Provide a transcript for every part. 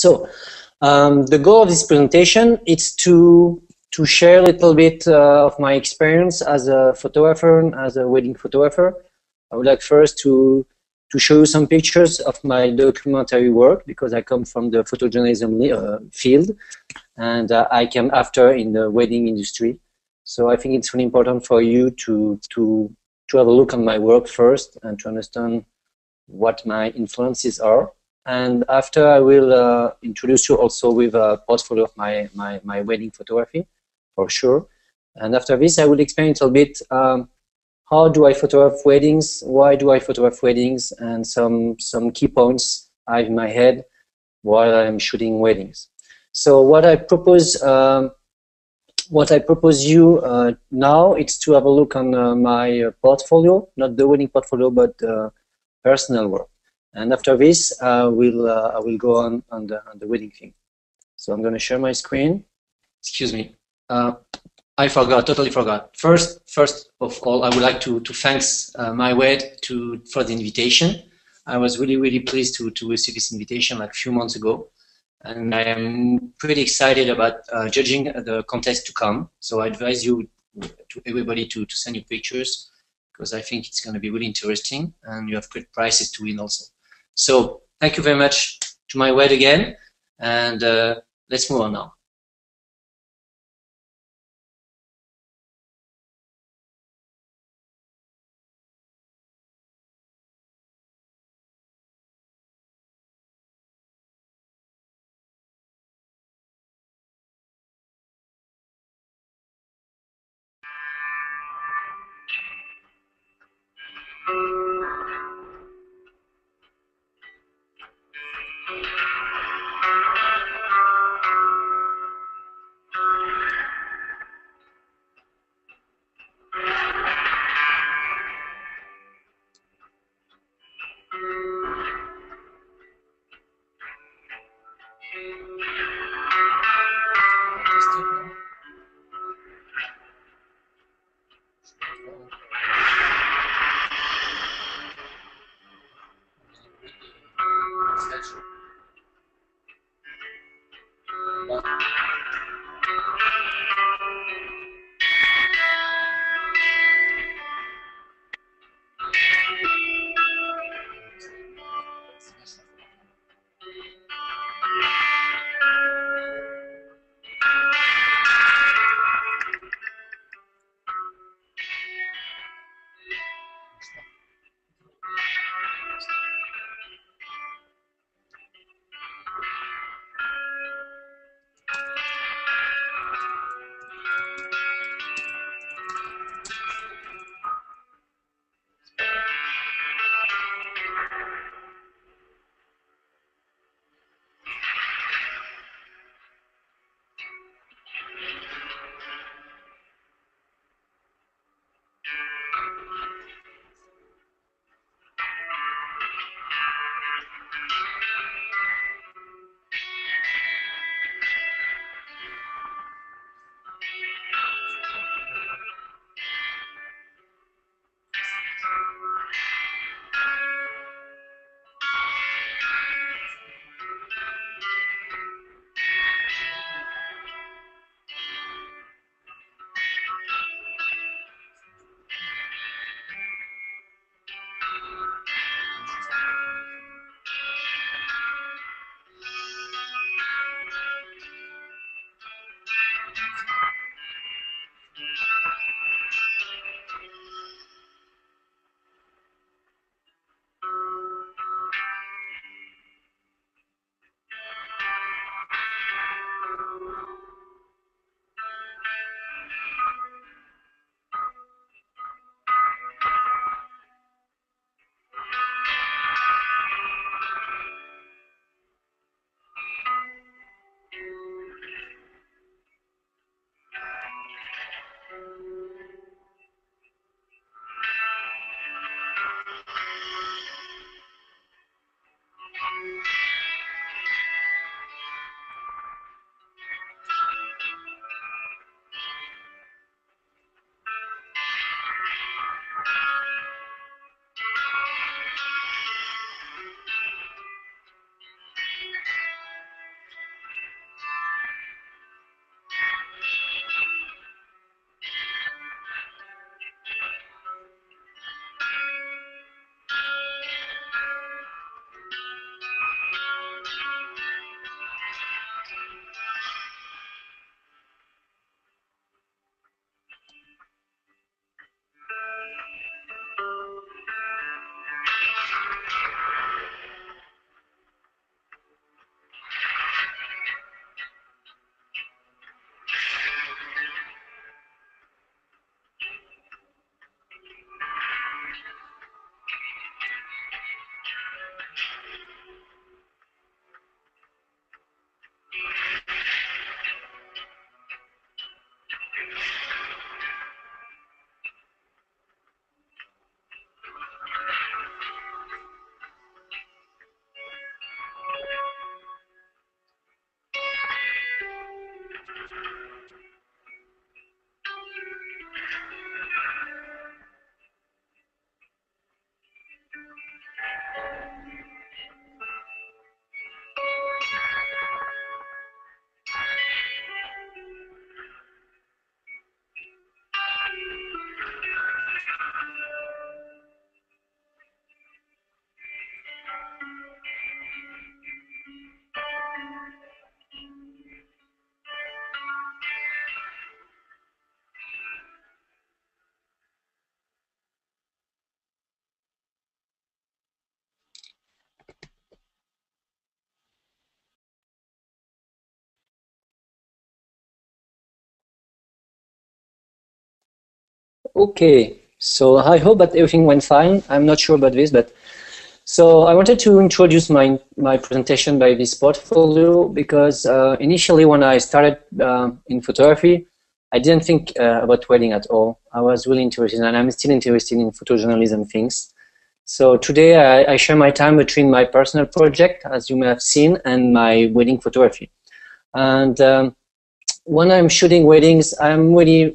So the goal of this presentation is to share a little bit of my experience as a photographer and as a wedding photographer. I would like first to show you some pictures of my documentary work, because I come from the photojournalism field, and I came after in the wedding industry. So I think it's really important for you to have a look on my work first and to understand what my influences are. And after, I will introduce you also with a portfolio of my wedding photography, for sure. And after this, I will explain a little bit how do I photograph weddings, why do I photograph weddings, and some key points I have in my head while I'm shooting weddings. So what I propose you now is to have a look on my portfolio, not the wedding portfolio, but personal work. And after this, I will go on the wedding thing. So I'm going to share my screen. Excuse me. I forgot, totally forgot. First of all, I would like to thank my wed for the invitation. I was really pleased to receive this invitation like a few months ago, and I am pretty excited about judging the contest to come. So I advise you to everybody to send you pictures, because I think it's going to be really interesting, and you have great prizes to win also. So thank you very much to my wed again, and let's move on now. Okay, so I hope that everything went fine. I'm not sure about this, but so I wanted to introduce my presentation by this portfolio because initially when I started in photography, I didn't think about wedding at all. I was really interested, and I'm still interested in photojournalism things. So today I share my time between my personal project, as you may have seen, and my wedding photography. And when I'm shooting weddings, I'm really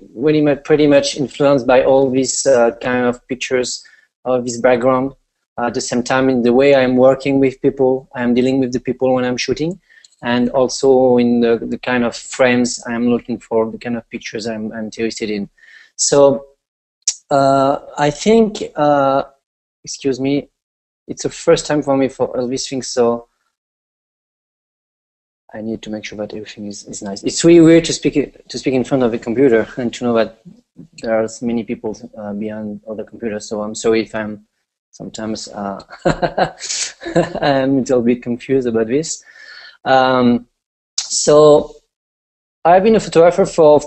pretty much influenced by all these kind of pictures, of this background. At the same time, in the way I'm working with people, I'm dealing with the people when I'm shooting, and also in the kind of frames I'm looking for, the kind of pictures I'm interested in. So I think, excuse me, it's the first time for me for all these things, so I need to make sure that everything is nice. It's really weird to speak in front of a computer and to know that there are many people behind other computers. So I'm sorry if I'm sometimes I'm a little bit confused about this. So I've been a photographer for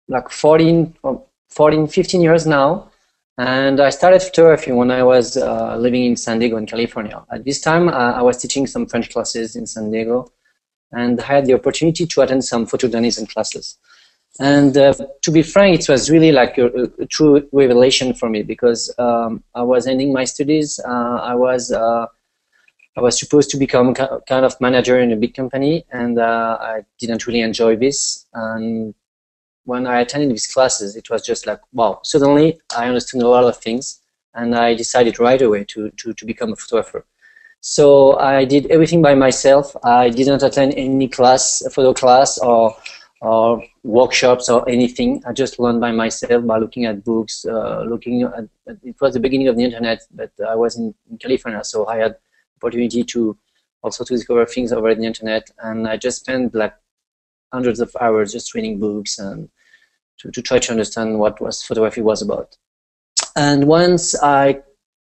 like 15 years now. And I started photography when I was living in San Diego in California. At this time, I was teaching some French classes in San Diego, and I had the opportunity to attend some photojournalism classes. And to be frank, it was really like a true revelation for me because I was ending my studies. I was supposed to become kind of manager in a big company, and I didn't really enjoy this. And when I attended these classes, it was just like, wow, suddenly I understood a lot of things, and I decided right away to become a photographer. So I did everything by myself. I didn't attend any class, photo class or workshops or anything. I just learned by myself by looking at books, looking at, it was the beginning of the internet, but I was in California, so I had opportunity to also to discover things over the internet, and I just spent like hundreds of hours just reading books and to try to understand what photography was about. And once I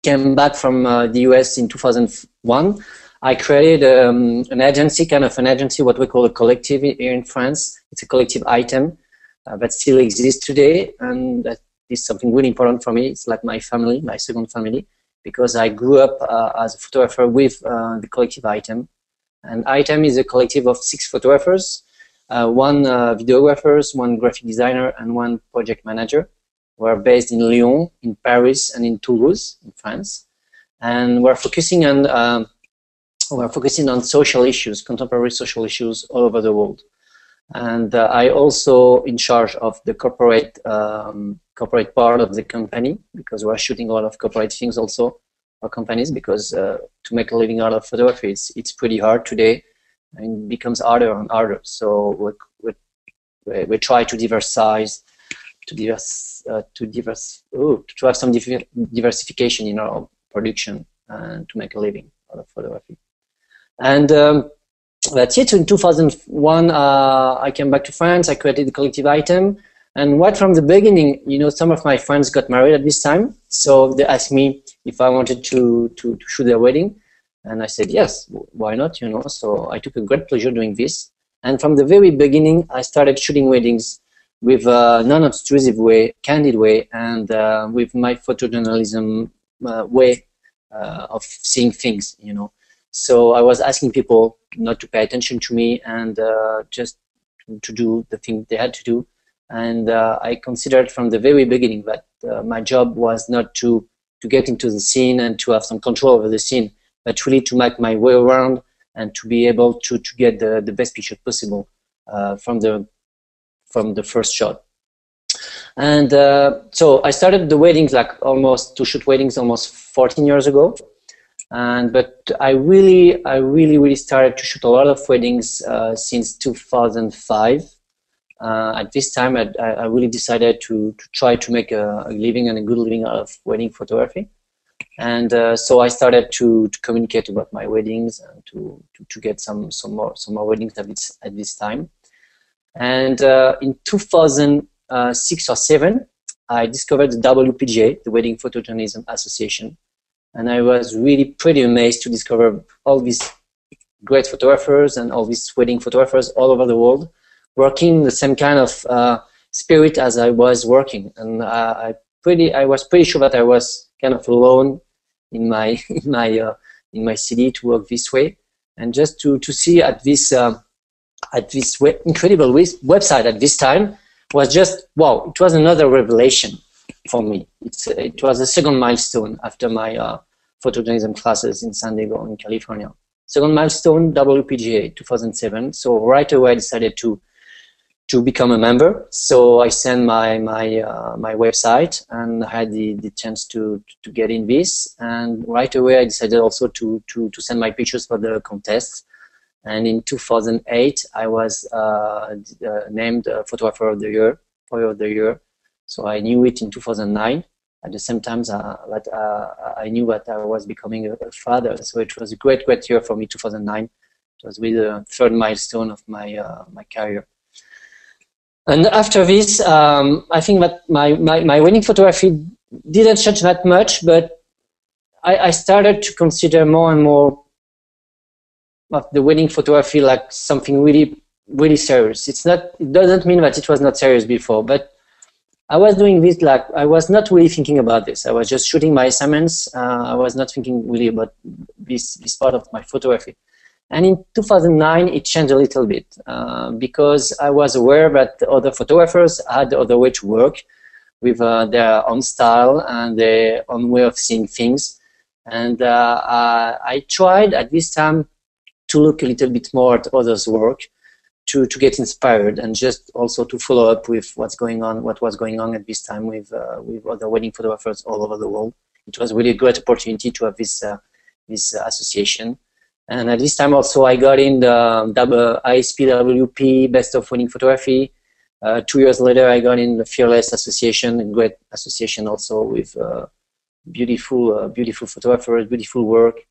came back from the US in 2001, I created an agency, what we call a collective here in France. It's a collective item that still exists today, and that is something really important for me. It's like my family, my second family, because I grew up as a photographer with the collective item. And item is a collective of 6 photographers, one videographers, one graphic designer, and one project manager. We're based in Lyon, in Paris, and in Toulouse, in France, and we're focusing on social issues, contemporary social issues all over the world. And I also in charge of the corporate part of the company, because we're shooting a lot of corporate things also for companies, because to make a living out of photography, it's pretty hard today, and it becomes harder and harder. So we try to diversify, to have some diversification in our production and to make a living out of photography. And that's it. So in 2001, I came back to France. I created the collective item, and right from the beginning, you know, some of my friends got married at this time, so they asked me if I wanted to shoot their wedding, and I said yes, why not? You know, so I took a great pleasure doing this. And from the very beginning, I started shooting weddings with a non-obtrusive way, candid way, and with my photojournalism way of seeing things, you know. So I was asking people not to pay attention to me and just to do the thing they had to do. And I considered from the very beginning that my job was not to get into the scene and to have some control over the scene, but really to make my way around and to be able to get the best picture possible from the first shot. And so I started the weddings to shoot weddings almost 14 years ago. But I really started to shoot a lot of weddings since 2005. At this time, I really decided to try to make a living and a good living out of wedding photography. And so I started to communicate about my weddings and to get some more weddings at this time. And in 2006 or 7, I discovered the WPJA, the Wedding Photojournalism Association. And I was really pretty amazed to discover all these great photographers and all these wedding photographers all over the world working the same kind of spirit as I was working, and I was pretty sure that I was kind of alone in my in my city to work this way, and just to see at this incredible website at this time was just wow. It was another revelation for me. It was a second milestone after my photojournalism classes in San Diego in California. Second milestone, WPJA 2007. So right away I decided to become a member. So I sent my website, and I had the chance to get in this. And right away I decided also to send my pictures for the contest. And in 2008 I was named Photographer of the Year, Foyer of the Year. So I knew it in 2009. At the same time, I knew that I was becoming a father. So it was a great year for me, 2009. It was really the third milestone of my career. And after this, I think that my wedding photography didn't change that much, but I started to consider more and more of the wedding photography like something really serious. It doesn't mean that it was not serious before, but I was doing this like I was not really thinking about this. I was just shooting my assignments. I was not thinking really about this part of my photography. And in 2009, it changed a little bit because I was aware that other photographers had other way to work with their own style and their own way of seeing things. And I tried at this time to look a little bit more at others' work, to get inspired, and just also to follow up with what was going on at this time with other wedding photographers all over the world. It was really a great opportunity to have this association. And at this time also I got in the ISPWP Best of Wedding Photography. 2 years later I got in the Fearless Association, a great association also with beautiful photographers, beautiful work.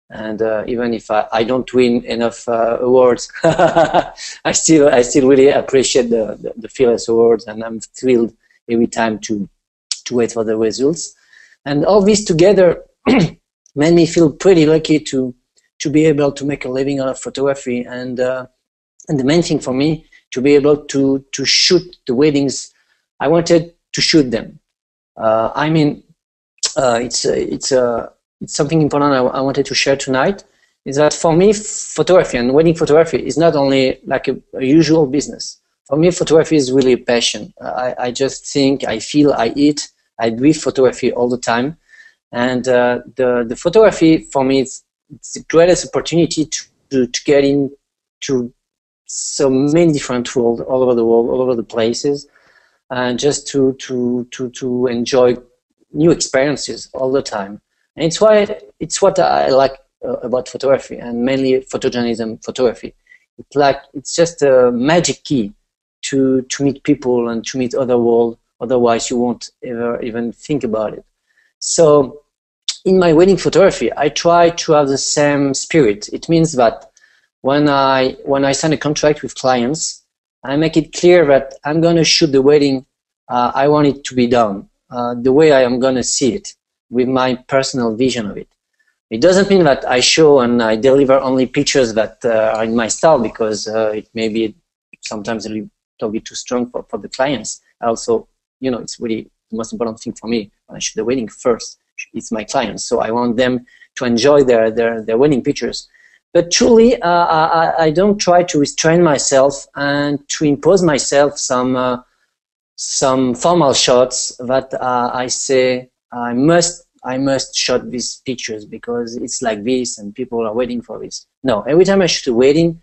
And even if I don't win enough awards, I still really appreciate the Fearless Awards, and I'm thrilled every time to wait for the results. And all this together made me feel pretty lucky to be able to make a living out of photography, and the main thing for me, to be able to shoot the weddings. I wanted to shoot them. I mean, it's something important I wanted to share tonight, is that for me, photography and wedding photography is not only like a usual business. For me, photography is really a passion. I just think, I feel, I eat, I breathe photography all the time. And the photography, for me, it's the greatest opportunity to get into so many different worlds, all over the world, all over the places, and just to enjoy new experiences all the time. And it's what I like about photography, and mainly photojournalism photography. It's just a magic key to meet people and to meet other world. Otherwise, you won't ever even think about it. So, in my wedding photography, I try to have the same spirit. It means that when I sign a contract with clients, I make it clear that I'm going to shoot the wedding. I want it to be done the way I am going to see it, with my personal vision of it. It doesn't mean that I show and I deliver only pictures that are in my style, because it may be sometimes a little bit too strong for the clients. Also, it's really the most important thing for me when I shoot the wedding first. It's my clients, so I want them to enjoy their wedding pictures. But truly, I don't try to restrain myself and to impose myself some formal shots that I say I must shot these pictures because it's like this and people are waiting for this. No, every time I shoot a wedding,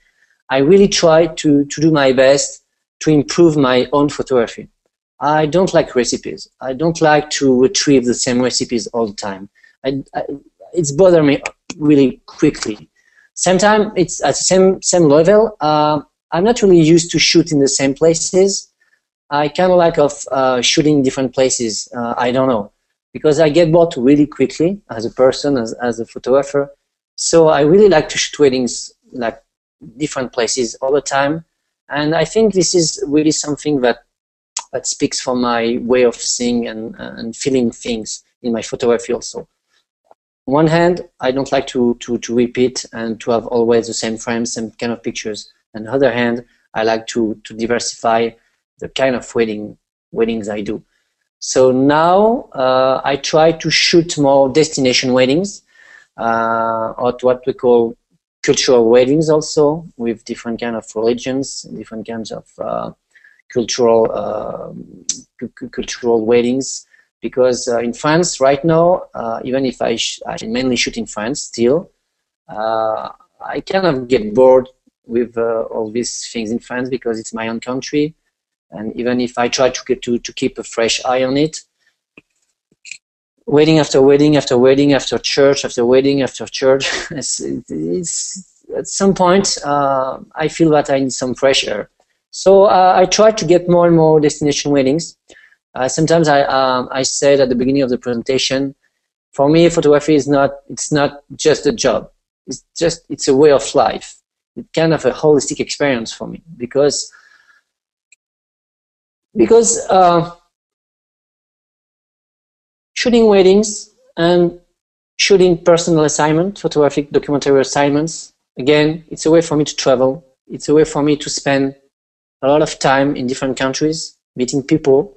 I really try to do my best to improve my own photography. I don't like recipes. I don't like to retrieve the same recipes all the time. It's bothering me really quickly. Sometimes it's at the same level. I'm not really used to shoot in the same places. I kind of like shooting in different places. I don't know, because I get bored really quickly as a person, as a photographer. So I really like to shoot weddings like different places all the time. And I think this is really something that speaks for my way of seeing and feeling things in my photography also. On one hand, I don't like to repeat and to have always the same frames, same kind of pictures. On the other hand, I like to diversify the kind of weddings I do. So now I try to shoot more destination weddings, or what we call cultural weddings, also with different kind of religions, different kinds of cultural weddings. Because in France right now, even if I mainly shoot in France still, I kind of get bored with all these things in France because it's my own country, and even if I try to keep a fresh eye on it, wedding after wedding after wedding after church after wedding after church, it's at some point I feel that I need some fresh air. So I try to get more and more destination weddings. Sometimes I said at the beginning of the presentation, for me, photography it's not just a job. It's a way of life. It's kind of a holistic experience for me because shooting weddings and shooting personal assignment, photographic documentary assignments, again, it's a way for me to travel. It's a way for me to spend a lot of time in different countries, meeting people,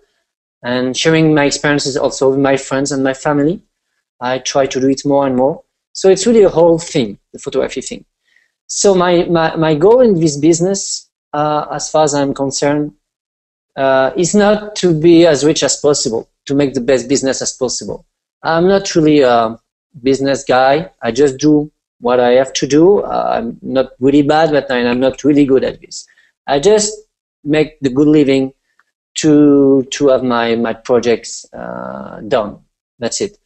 and sharing my experiences also with my friends and my family. I try to do it more and more. So it's really a whole thing, the photography thing. So my goal in this business, as far as I'm concerned, is not to be as rich as possible, to make the best business as possible. I'm not really a business guy. I just do what I have to do. I'm not really bad, but I'm not really good at this. I just make the good living to have my projects done. That's it.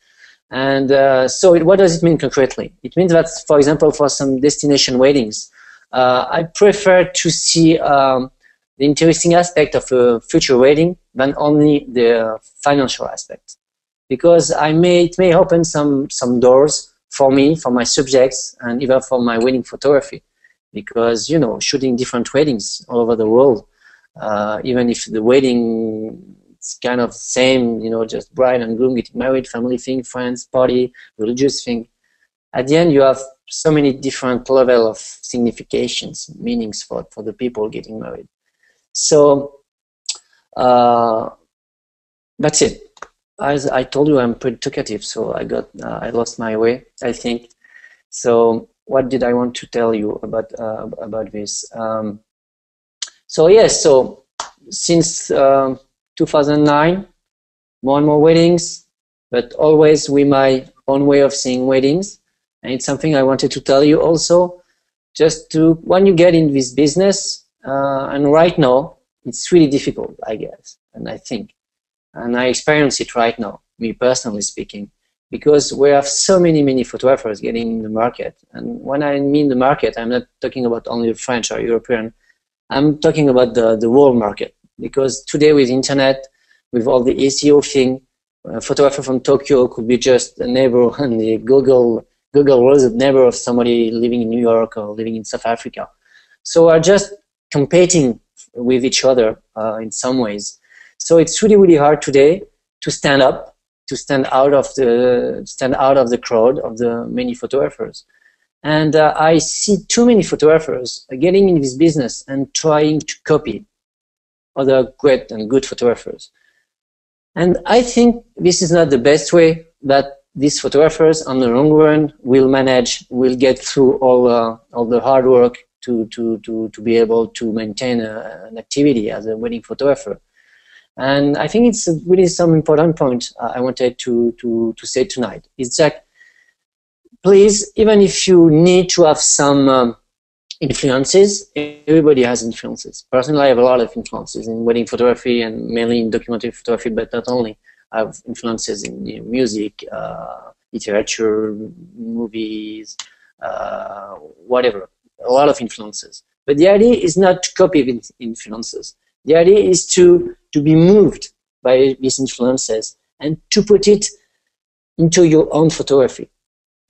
And so what does it mean concretely? It means that, for example, for some destination weddings, I prefer to see the interesting aspect of a future wedding than only the financial aspect, because it may open some doors for me, for my subjects, and even for my wedding photography, because shooting different weddings all over the world, even if the wedding is kind of the same, just bride and groom getting married, family thing, friends, party, religious thing. At the end, you have so many different level of significations, meanings for the people getting married. So that's it. As I told you, I'm pretty talkative, so I lost my way, I think. So what did I want to tell you about this? So yes, so since 2009, more and more weddings, but always with my own way of seeing weddings. And it's something I wanted to tell you also, when you get in this business, and right now, it's really difficult, I guess, and I think. And I experience it right now, me personally speaking, because we have so many photographers getting in the market. And when I mean the market, I'm not talking about only French or European. I'm talking about the world market, because today with internet, with all the SEO thing, a photographer from Tokyo could be just a neighbor and the Google was a neighbor of somebody living in New York or living in South Africa. So we're just competing with each other in some ways. So it's really hard today to stand out of the crowd of the many photographers. And I see too many photographers getting in this business and trying to copy other great and good photographers. And I think this is not the best way that these photographers on the long run will get through all the hard work to be able to maintain an activity as a wedding photographer. And I think it's really some important point I wanted to say tonight. It's that, please, even if you need to have some influences, everybody has influences. Personally, I have a lot of influences in wedding photography and mainly in documentary photography, but not only. I have influences in music, literature, movies, whatever. A lot of influences. But the idea is not to copy influences. The idea is to be moved by these influences and to put it into your own photography.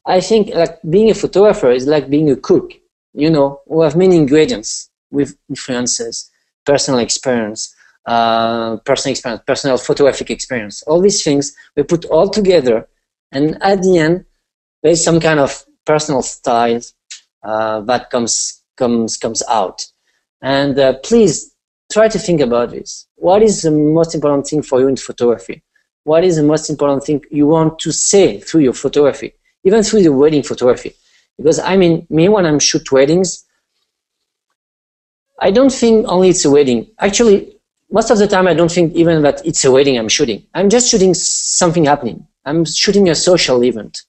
I think like being a photographer is like being a cook. We have many ingredients with influences, personal experience, personal photographic experience. All these things we put all together, and at the end, there's some kind of personal style that comes out. And please try to think about this. what is the most important thing for you in photography? What is the most important thing you want to say through your photography, even through the wedding photography? Because I mean, me, when I'm shoot weddings, I don't think only it's a wedding. Actually, most of the time, I don't think even that it's a wedding I'm shooting. I'm just shooting something happening. I'm shooting a social event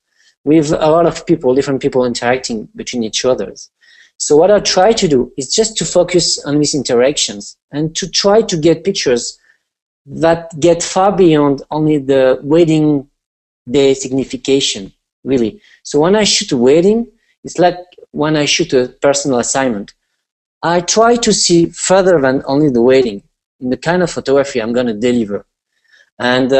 with a lot of people, different people interacting between each others. So what I try to do is just to focus on these interactions and to try to get pictures that get far beyond only the wedding day signification, really. So when I shoot a wedding, it's like when I shoot a personal assignment. I try to see further than only the wedding in the kind of photography I'm going to deliver. And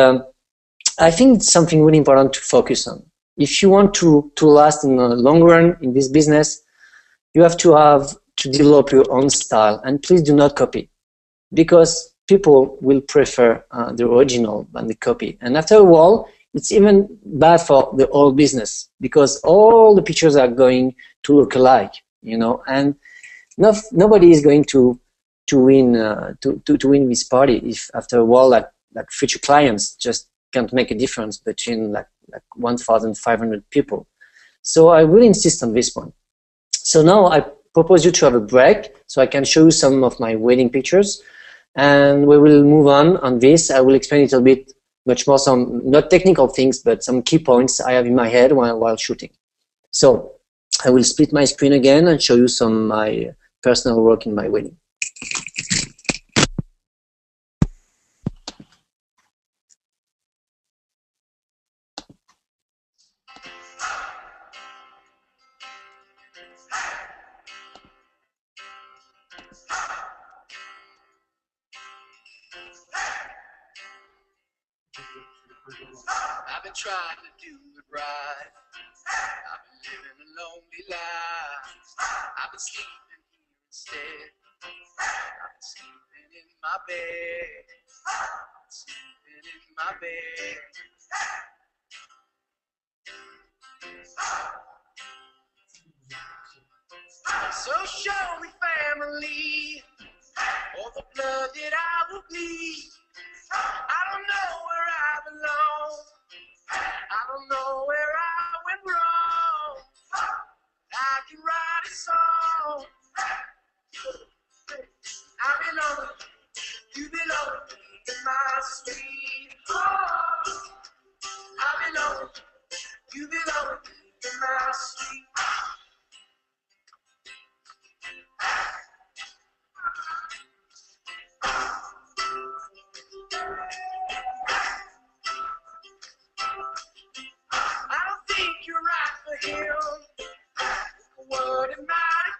I think it's something really important to focus on. If you want to last in the long run in this business, you have to develop your own style. And please do not copy, because people will prefer the original than the copy. And after a while, it's even bad for the whole business, because all the pictures are going to look alike, you know, and nobody is going to win this party if after a while like future clients just can't make a difference between like 1,500 people. So I really insist on this one. So now I propose you to have a break so I can show you some of my wedding pictures, and we will move on this. I will explain a little bit much more, some not technical things, but some key points I have in my head while shooting. So I will split my screen again and show you some of my personal work in my wedding. I've been trying to do it right. I've been living a lonely life. I've been sleeping here instead. I've been sleeping in my bed. Sleeping in my bed. So show me family, all the blood that I will bleed. I don't know where I belong. I don't know where I went wrong. I can write a song. I belong, you belong in my sweet home. I belong, you belong in my sweet home. I don't think you're right for him. What am I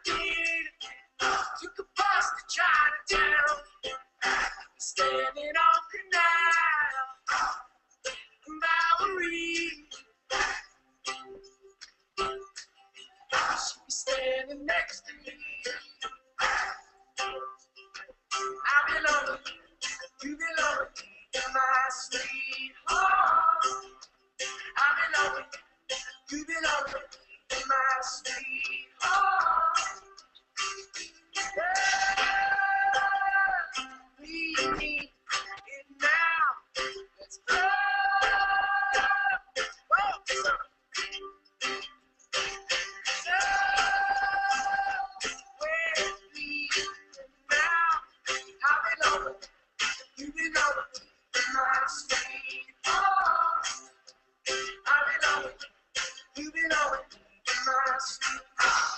to do? Took a bus to Chinatown, standing on Canal, Bowery. She was standing next to me. I belong, you belong in my sweet home. I belong, you belong in my sweet home. We need it now. Let's go. Whoa. You belong in my sweet home. I belong, you belong in my sweet home.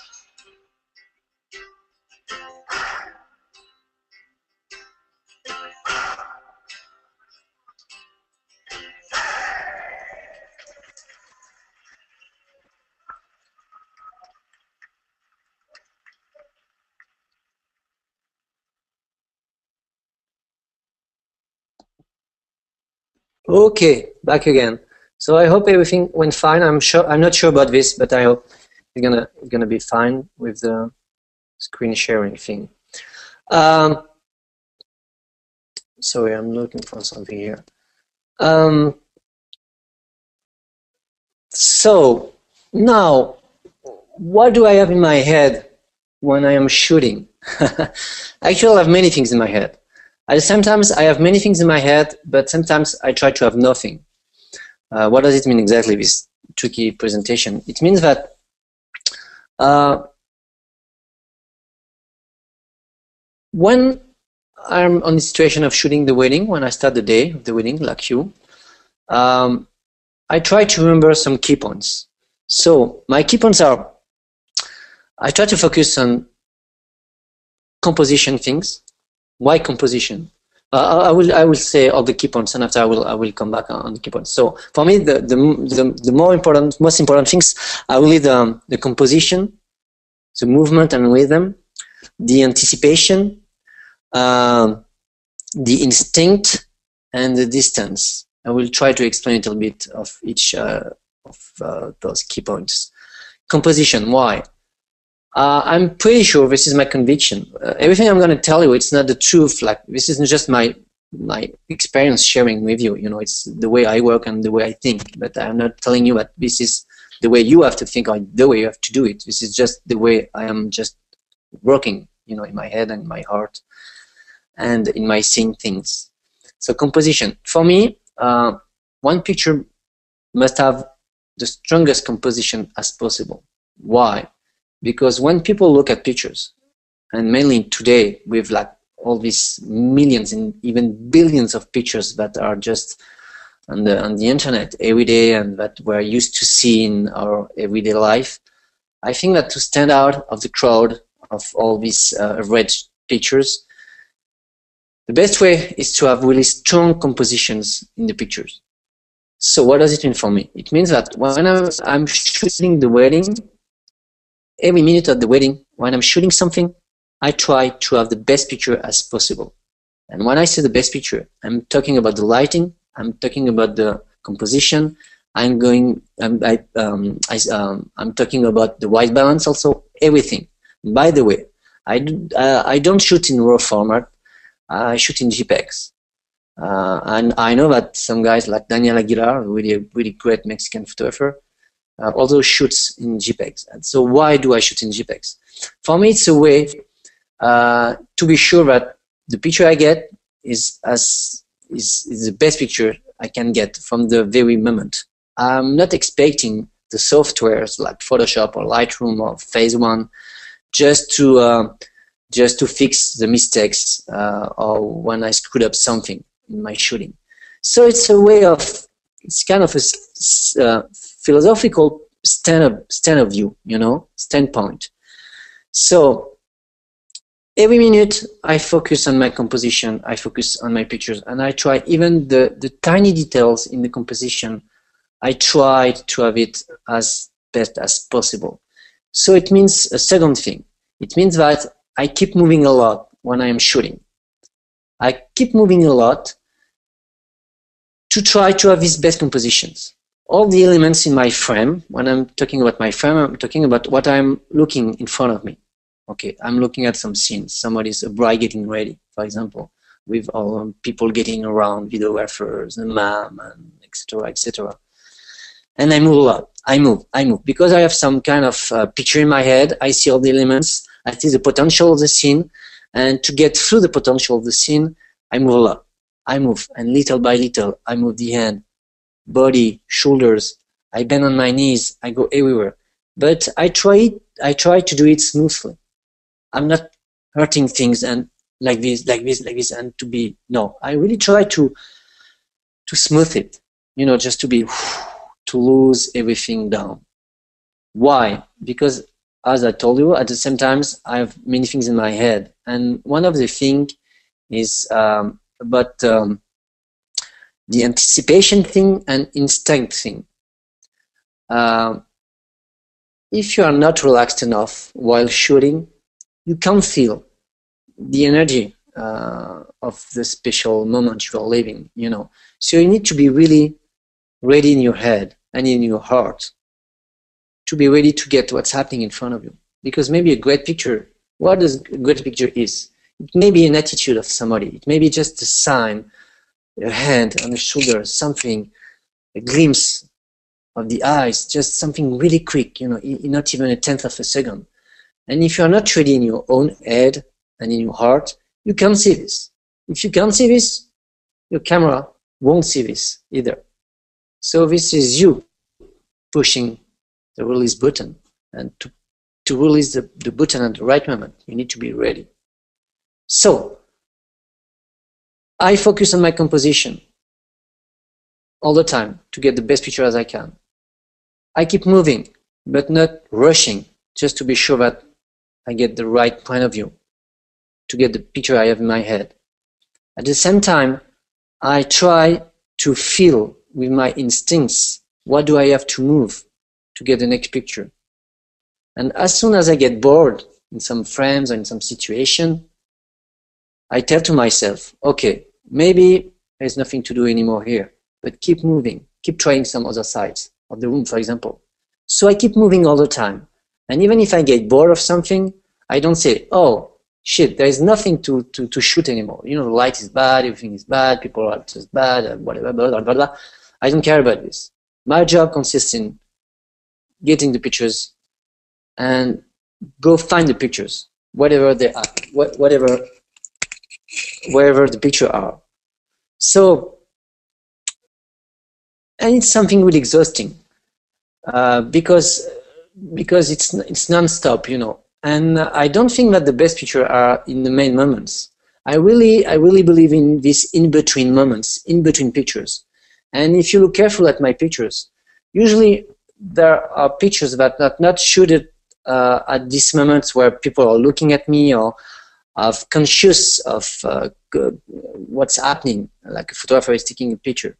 Okay, back again. So I hope everything went fine. I'm not sure about this, but I hope it's gonna be fine with the screen sharing thing. Sorry, I'm looking for something here. So now, what do I have in my head when I am shooting? Actually, I have many things in my head. At the same time, I have many things in my head, but sometimes I try to have nothing. What does it mean exactly, this tricky presentation? It means that when I'm on the situation of shooting the wedding, when I start the day of the wedding, like you, I try to remember some key points. So my key points are, I try to focus on composition things. Why composition? I will say all the key points, and after I will come back on the key points. So for me, the most important things are really the composition, the movement and rhythm, the anticipation, the instinct, and the distance. I will try to explain a little bit of each of those key points. Composition, why? I'm pretty sure, this is my conviction. Everything I'm going to tell you, it's not the truth. Like, this isn't just my experience sharing with you. You know, it's the way I work and the way I think. But I'm not telling you that this is the way you have to think or the way you have to do it. This is just the way I am just working, you know, in my head and my heart and in my seeing things. So composition. For me, one picture must have the strongest composition as possible. Why? Because when people look at pictures, and mainly today with like all these millions and even billions of pictures that are just on the internet every day and that we're used to see in our everyday life, I think that to stand out of the crowd of all these red pictures, the best way is to have really strong compositions in the pictures. So what does it mean for me? It means that when I'm shooting the wedding, every minute at the wedding, when I'm shooting something, I try to have the best picture as possible. And when I say the best picture, I'm talking about the lighting, I'm talking about the composition, I'm talking about the white balance also, everything. By the way, I don't shoot in RAW format, I shoot in JPEGs. And I know that some guys like Daniel Aguilar, really great Mexican photographer, also shoots in JPEGs. And so why do I shoot in JPEGs? For me, it's a way to be sure that the picture I get is the best picture I can get from the very moment. I'm not expecting the softwares like Photoshop or Lightroom or Phase One just to fix the mistakes or when I screwed up something in my shooting. So it's a way of, it's kind of a philosophical stand of view, you know, standpoint. So every minute I focus on my composition, I focus on my pictures, and I try even the tiny details in the composition, I try to have it as best as possible. So it means a second thing. It means that I keep moving a lot when I am shooting. I keep moving a lot to try to have these best compositions. All the elements in my frame, when I'm talking about my frame, I'm talking about what I'm looking in front of me. Okay, I'm looking at some scenes. A bride getting ready, for example, with all people getting around, videographers, and mom, and etc., etc. And I move a lot. I move, because I have some kind of picture in my head. I see all the elements. I see the potential of the scene, and to get through the potential of the scene, I move a lot. I move, and little by little, I move the hand, body, shoulders. I bend on my knees. I go everywhere. But I try to do it smoothly. I'm not hurting things and like this, and to be, no. I really try to smooth it, you know, just to lose everything down. Why? Because, as I told you, at the same time, I have many things in my head. And one of the things is about the anticipation thing and instinct thing. If you are not relaxed enough while shooting, you can't feel the energy of the special moment you are living, you know. So you need to be really ready in your head and in your heart to be ready to get what's happening in front of you. Because maybe a great picture, what does a great picture is? It may be an attitude of somebody. It may be just a sign, a hand on the shoulder, something, a glimpse of the eyes, just something really quick, you know, not even a tenth of a second. And if you're not ready in your own head and in your heart, you can't see this. If you can't see this, your camera won't see this either. So this is you pushing the release button, and to release the button at the right moment, you need to be ready. So I focus on my composition all the time to get the best picture as I can. I keep moving, but not rushing, just to be sure that I get the right point of view, to get the picture I have in my head. At the same time, I try to feel with my instincts, what do I have to move to get the next picture? And as soon as I get bored in some frames or in some situation, I tell to myself, okay, maybe there's nothing to do anymore here, but keep moving, keep trying some other sides of the room, for example. So I keep moving all the time. And even if I get bored of something, I don't say, oh, shit, there is nothing to shoot anymore. You know, the light is bad, everything is bad, people are just bad, whatever, blah, blah, blah, blah. I don't care about this. My job consists in getting the pictures and go find the pictures, whatever they are, wherever the pictures are. So, and it's something really exhausting because it's non-stop, you know. And I don't think that the best pictures are in the main moments. I really believe in these in-between moments, in-between pictures. And if you look carefully at my pictures, usually there are pictures that are not shooted at these moments where people are looking at me or are conscious of what's happening, like a photographer is taking a picture.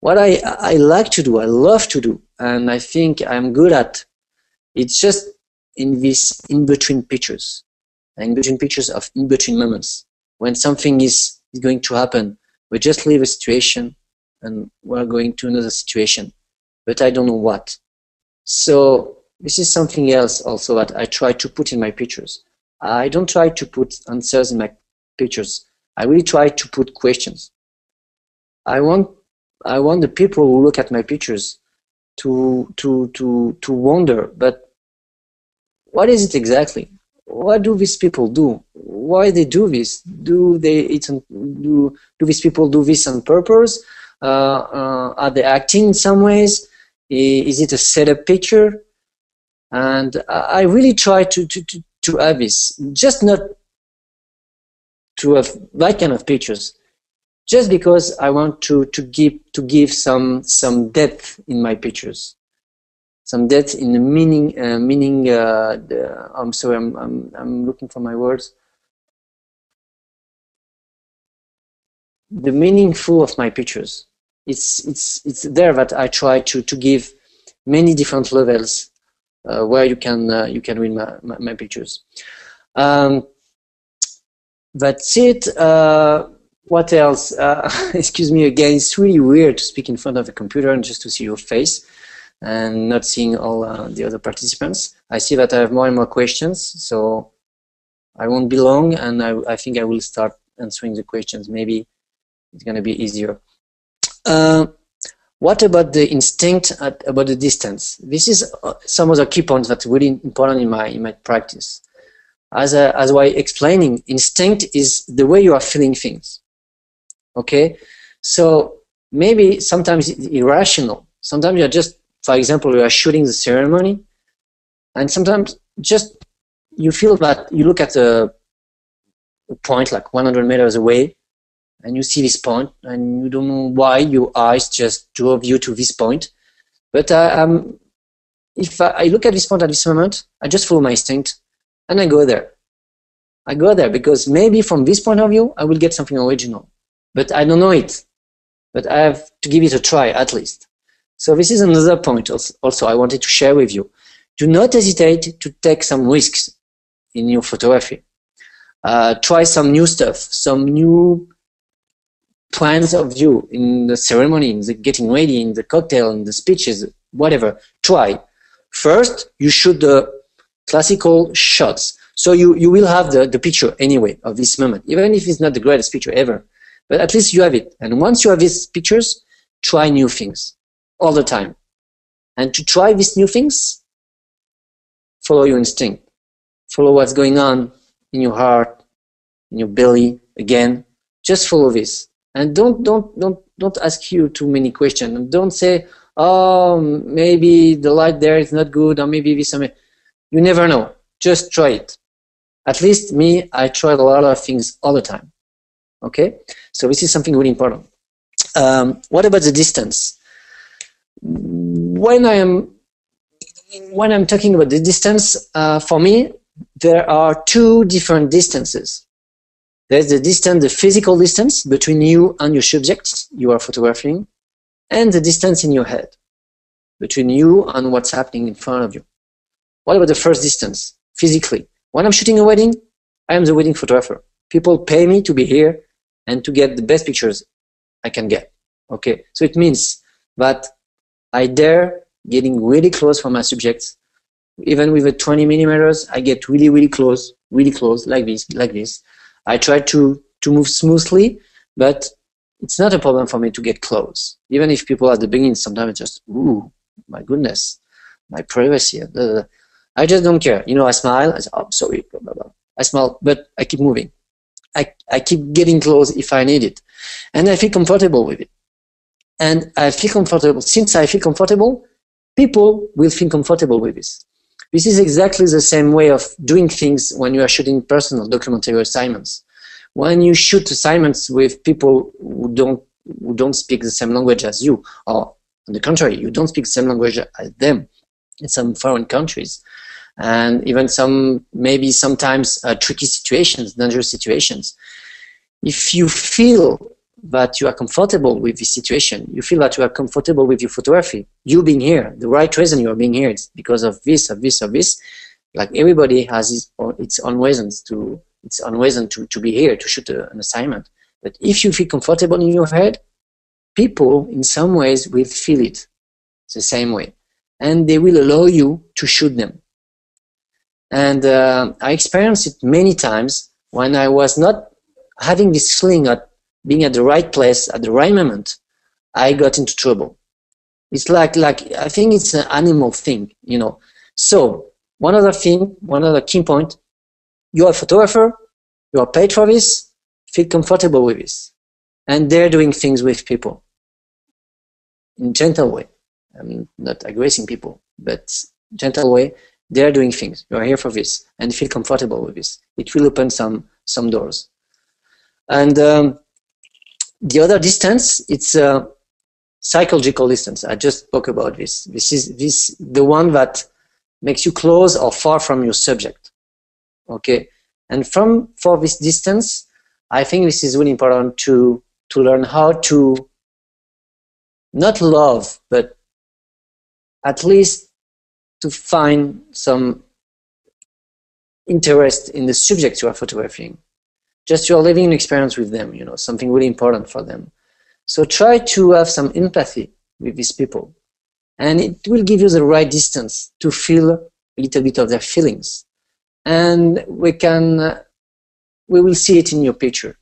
What I like to do, I love to do, and I think I'm good at, it's just in these in-between pictures, in-between pictures of in-between moments. When something is going to happen, we just leave a situation and we're going to another situation, but I don't know what. So this is something else also that I try to put in my pictures. I don't try to put answers in my pictures. I really try to put questions. I want the people who look at my pictures to wonder, but what is it exactly? What do these people do? Why they do this? Do these people do this on purpose? Are they acting in some ways? Is it a setup picture? And I really try to have this, just not to have that kind of pictures, just because I want to give some depth in my pictures, some depth in the meaning. I'm sorry, I'm looking for my words. The meaningful of my pictures. It's there that I try to give many different levels where you can read my pictures. That's it. What else? Excuse me again. It's really weird to speak in front of a computer and just to see your face and not seeing all the other participants. I see that I have more and more questions, so I won't be long, and I think I will start answering the questions. Maybe it's going to be easier. What about the instinct about the distance? This is some of the key points that's really important in my practice. As I was explaining, instinct is the way you are feeling things. Okay, so maybe sometimes it's irrational. Sometimes you're just, for example, you are shooting the ceremony, and sometimes just you feel that you look at a point like 100 meters away, and you see this point, and you don't know why your eyes just drove you to this point. But if I look at this point at this moment, I just follow my instinct, and I go there. I go there because maybe from this point of view, I will get something original. But I don't know it. But I have to give it a try, at least. So this is another point also I wanted to share with you. Do not hesitate to take some risks in your photography. Try some new stuff, some new plans of view in the ceremony, in the getting ready, in the cocktail, in the speeches, whatever. Try. First, you shoot the classical shots. So you will have the picture anyway of this moment, even if it's not the greatest picture ever. But at least you have it. And once you have these pictures, try new things all the time. And to try these new things, follow your instinct. Follow what's going on in your heart, in your belly, again. Just follow this, and don't ask you too many questions. And don't say, oh, maybe the light there is not good, or maybe this. You never know. Just try it. At least me, I tried a lot of things all the time. Okay, so this is something really important. What about the distance? When I'm talking about the distance, for me, there are two different distances. There's the distance, the physical distance between you and your subject you are photographing, and the distance in your head between you and what's happening in front of you. What about the first distance, physically? When I'm shooting a wedding, I am the wedding photographer. People pay me to be here and to get the best pictures I can get. Okay, so it means that I dare getting really close for my subjects. Even with a 20 millimeters, I get really close, like this. I try to move smoothly, but it's not a problem for me to get close. Even if people at the beginning sometimes just, ooh, my goodness, my privacy. I just don't care. You know, I smile. I say, oh, sorry, blah, blah, blah. I smile, but I keep moving. I keep getting close if I need it, and I feel comfortable with it. And I feel comfortable. Since I feel comfortable, people will feel comfortable with this. This is exactly the same way of doing things when you are shooting personal documentary assignments. When you shoot assignments with people who don't speak the same language as you, or on the contrary, you don't speak the same language as them in some foreign countries, and even maybe sometimes tricky situations, dangerous situations. If you feel that you are comfortable with this situation, you feel that you are comfortable with your photography, you being here, the right reason you are being here is because of this, like everybody has its own reasons to be here, to shoot an assignment. But if you feel comfortable in your head, people in some ways will feel it the same way, and they will allow you to shoot them. And I experienced it many times when I was not having this feeling of being at the right place at the right moment. I got into trouble. It's like I think it's an animal thing, you know. So one other key point: you are a photographer, you are paid for this. Feel comfortable with this, and they're doing things with people in a gentle way. I mean, not aggressing people, but gentle way. They're doing things. You are here for this, and feel comfortable with this. It will open some doors. And the other distance, it's a psychological distance. I just spoke about this. This is the one that makes you close or far from your subject. Okay, and for this distance, I think this is really important to learn how to not love, but at least to find some interest in the subject you are photographing. Just you are living an experience with them, you know, something really important for them. So try to have some empathy with these people, and it will give you the right distance to feel a little bit of their feelings. And we will see it in your picture.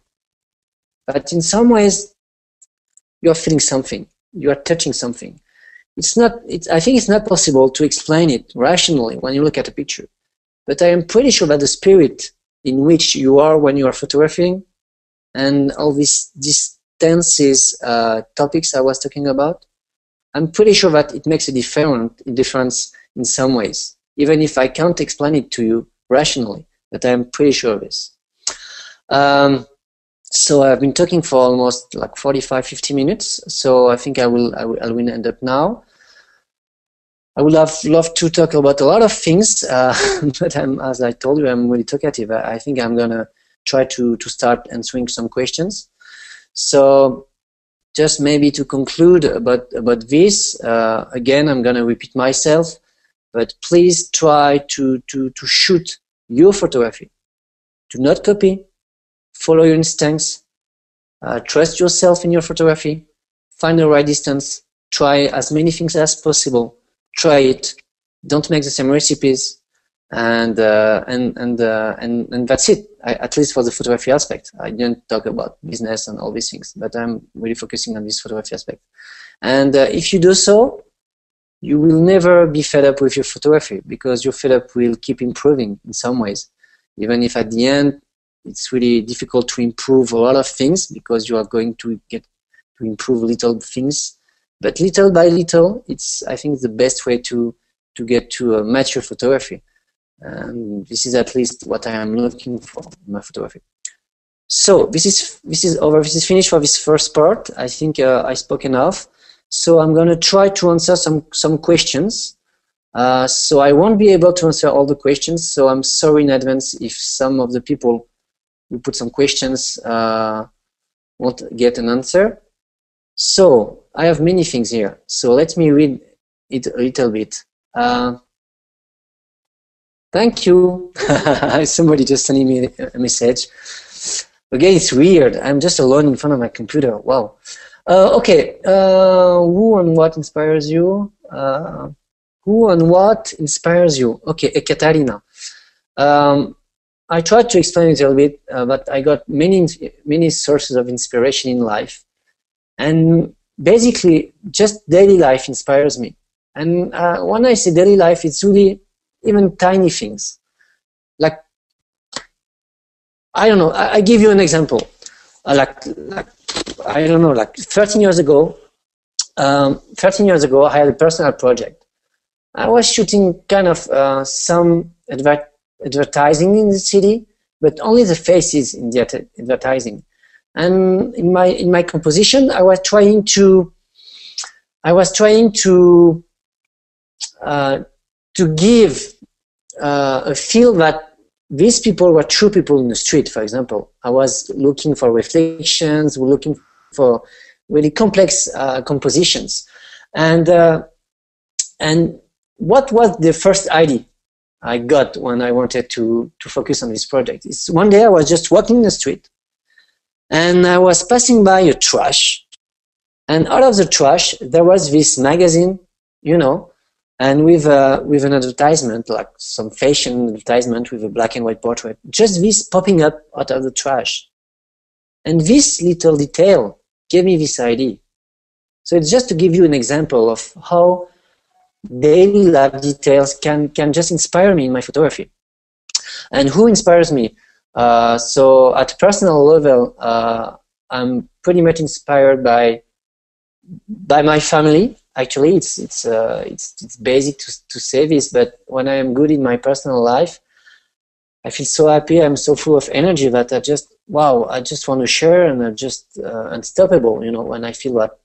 But in some ways, you are feeling something, you are touching something. I think it's not possible to explain it rationally when you look at a picture. But I am pretty sure that the spirit in which you are when you are photographing and all these distances, topics I was talking about, I'm pretty sure that it makes a difference in some ways, even if I can't explain it to you rationally, but I'm pretty sure of this. So I've been talking for almost like 45-50 minutes, so I think I will end up now. I would have loved to talk about a lot of things, but as I told you, I'm really talkative. I think I'm gonna try to start answering some questions. So just maybe to conclude about this, again, I'm gonna repeat myself, but please try to shoot your photography. Do not copy. Follow your instincts. Trust yourself in your photography. Find the right distance. Try as many things as possible. Try it. Don't make the same recipes, and that's it. At least for the photography aspect. I didn't talk about business and all these things, but I'm really focusing on this photography aspect. And if you do so, you will never be fed up with your photography, because your fed up will keep improving in some ways, even if at the end it's really difficult to improve a lot of things because you are going to get to improve little things, but little by little, it's, I think, the best way to get to a mature photography. And this is at least what I am looking for in my photography. So this is over. This is finished for this first part. I think I spoke enough. So I'm going to try to answer some questions. So I won't be able to answer all the questions. So I'm sorry in advance if some of the people who put some questions won't get an answer. So I have many things here. So let me read it a little bit. Thank you. Somebody just sending me a message. Again, it's weird. I'm just alone in front of my computer. Wow. Okay. Who and what inspires you? Who and what inspires you? Okay, Ekaterina. I tried to explain it a little bit, but I got many sources of inspiration in life. And basically, just daily life inspires me. And when I say daily life, it's really even tiny things. Like, I don't know, I give you an example. Like I don't know, like 13 years ago, I had a personal project. I was shooting kind of some advertising in the city, but only the faces in the advertising. And in my composition, I was trying to give a feel that these people were true people in the street. For example, I was looking for reflections, looking for really complex compositions, and what was the first idea I got when I wanted to focus on this project? Is one day I was just walking in the street, and I was passing by a trash, and out of the trash there was this magazine, you know. And with an advertisement, like some fashion advertisement with a black and white portrait, just this popping up out of the trash. And this little detail gave me this idea. So it's just to give you an example of how daily life details can just inspire me in my photography. And who inspires me? So at personal level, I'm pretty much inspired by my family. Actually, it's basic to say this, but when I am good in my personal life, I feel so happy. I'm so full of energy that I just want to share, and I'm just unstoppable. You know, when I feel that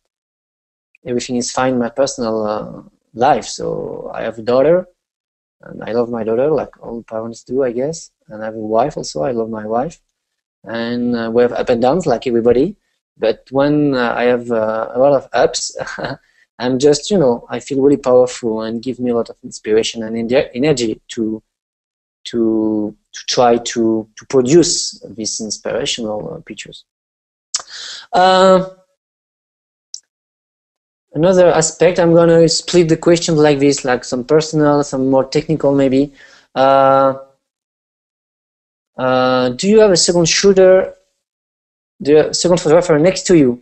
everything is fine in my personal life. So I have a daughter, and I love my daughter like all parents do, I guess. And I have a wife also. I love my wife, and we have up and downs like everybody. But when I have a lot of ups. I'm just, you know, I feel really powerful and give me a lot of inspiration and energy to try to produce these inspirational pictures. Another aspect, I'm going to split the questions like this, like some personal, some more technical maybe. Do you have a second shooter, the second photographer next to you?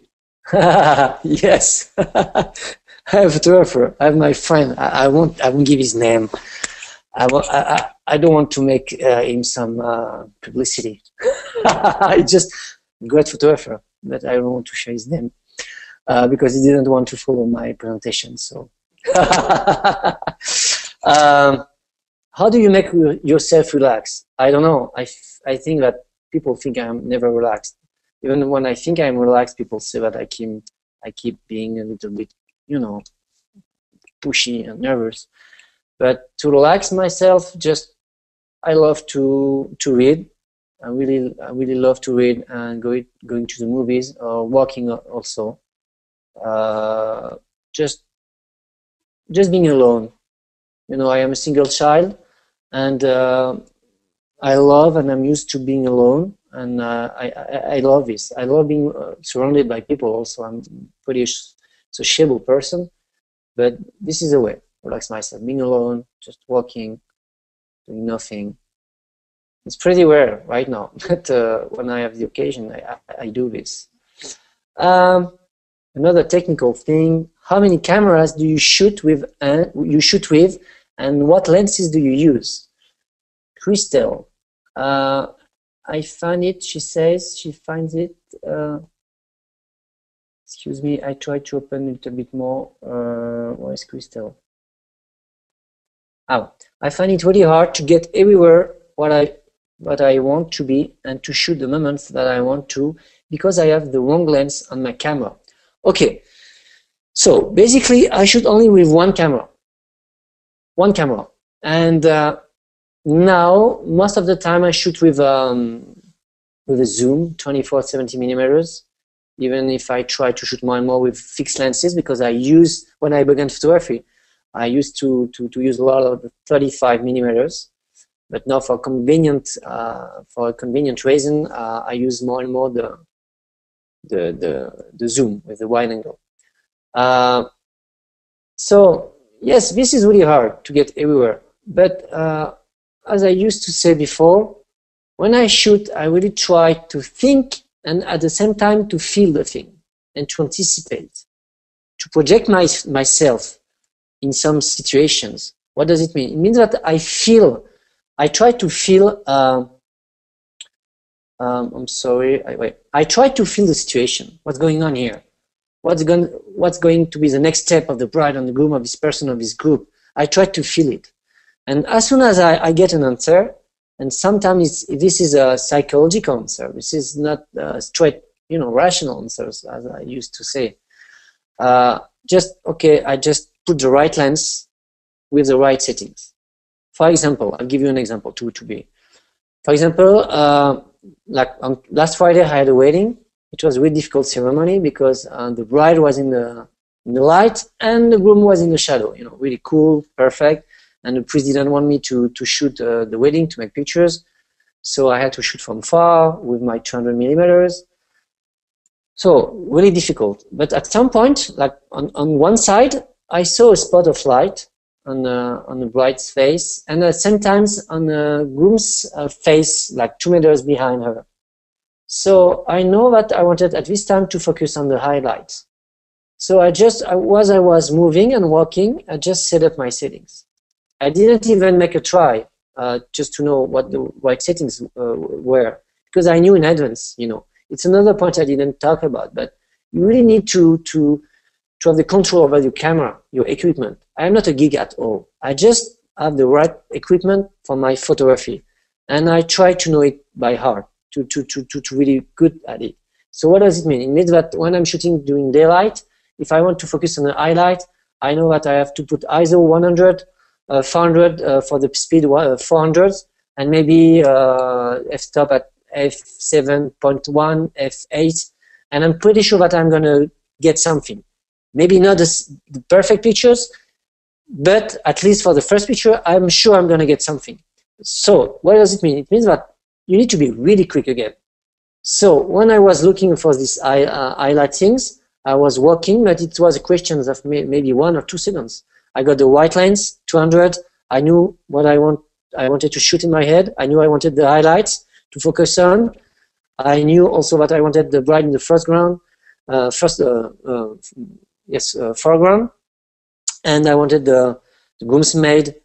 Yes. I have a photographer. I have my friend. I won't give his name. I don't want to make him some publicity. He's just a great photographer, but I don't want to share his name because he didn't want to follow my presentation. So, how do you make yourself relax? I don't know. I think that people think I'm never relaxed. Even when I think I'm relaxed, people say that I keep being a little bit, you know, pushy and nervous. But to relax myself, just I love to read. I really love to read and going to the movies or walking also. Just being alone. You know, I am a single child, and I love and I'm used to being alone. And I love this. I love being surrounded by people also. I'm pretty sociable person, but this is a way to relax myself. Being alone, just walking, doing nothing. It's pretty rare right now, but when I have the occasion, I do this. Another technical thing: how many cameras do you shoot with? And what lenses do you use? Crystal. I find it, she says, she finds it. Excuse me, I try to open it a bit more. Where is Crystal? Oh, I find it really hard to get everywhere what I want to be and to shoot the moments that I want to because I have the wrong lens on my camera. Okay, so basically I shoot only with one camera. And now most of the time I shoot with a zoom 24-70 millimeters, even if I try to shoot more and more with fixed lenses, because I use, when I began photography, I used to use a lot of 35 millimeters, but now for a convenient reason, I use more and more the zoom with the wide angle. So yes, this is really hard to get everywhere, but as I used to say before, when I shoot, I really try to think and at the same time to feel the thing and to anticipate, to project myself in some situations. What does it mean? It means that I try to feel, I'm sorry, I try to feel the situation, what's going on here, what's going to be the next step of the bride and the groom, of this person, of this group. I try to feel it. And as soon as I get an answer, and sometimes this is a psychological answer, this is not straight, rational answers, as I used to say. Okay, I just put the right lens with the right settings. For example, I'll give you an example for example, like on last Friday I had a wedding. It was a really difficult ceremony because the bride was in the light and the groom was in the shadow, really cool, perfect. And the priest didn't want me to shoot the wedding, to make pictures. So I had to shoot from far with my 200 millimeters. So really difficult. But at some point, like on one side, I saw a spot of light on the bride's face, and sometimes on the groom's face, like 2 meters behind her. So I know that I wanted at this time to focus on the highlights. So as I was moving and walking, I just set up my settings. I didn't even make a try just to know what the right settings were, because I knew in advance, It's another point I didn't talk about, but you really need to have the control over your camera, your equipment. I am not a geek at all. I just have the right equipment for my photography, and I try to know it by heart to really good at it. So what does it mean? It means that when I'm shooting during daylight, if I want to focus on the highlight, I know that I have to put ISO 100, 400 for the speed 400, and maybe f-stop at f7.1, f8, and I'm pretty sure that I'm going to get something. Maybe not the perfect pictures, but at least for the first picture, I'm sure I'm going to get something. So what does it mean? It means that you need to be really quick again. So when I was looking for these highlight things, I was walking, but it was a question of maybe 1 or 2 seconds. I got the white lens, 200. I knew what I wanted to shoot in my head. I knew I wanted the highlights to focus on. I knew also that I wanted the bride in the foreground, foreground, and I wanted the groomsmaid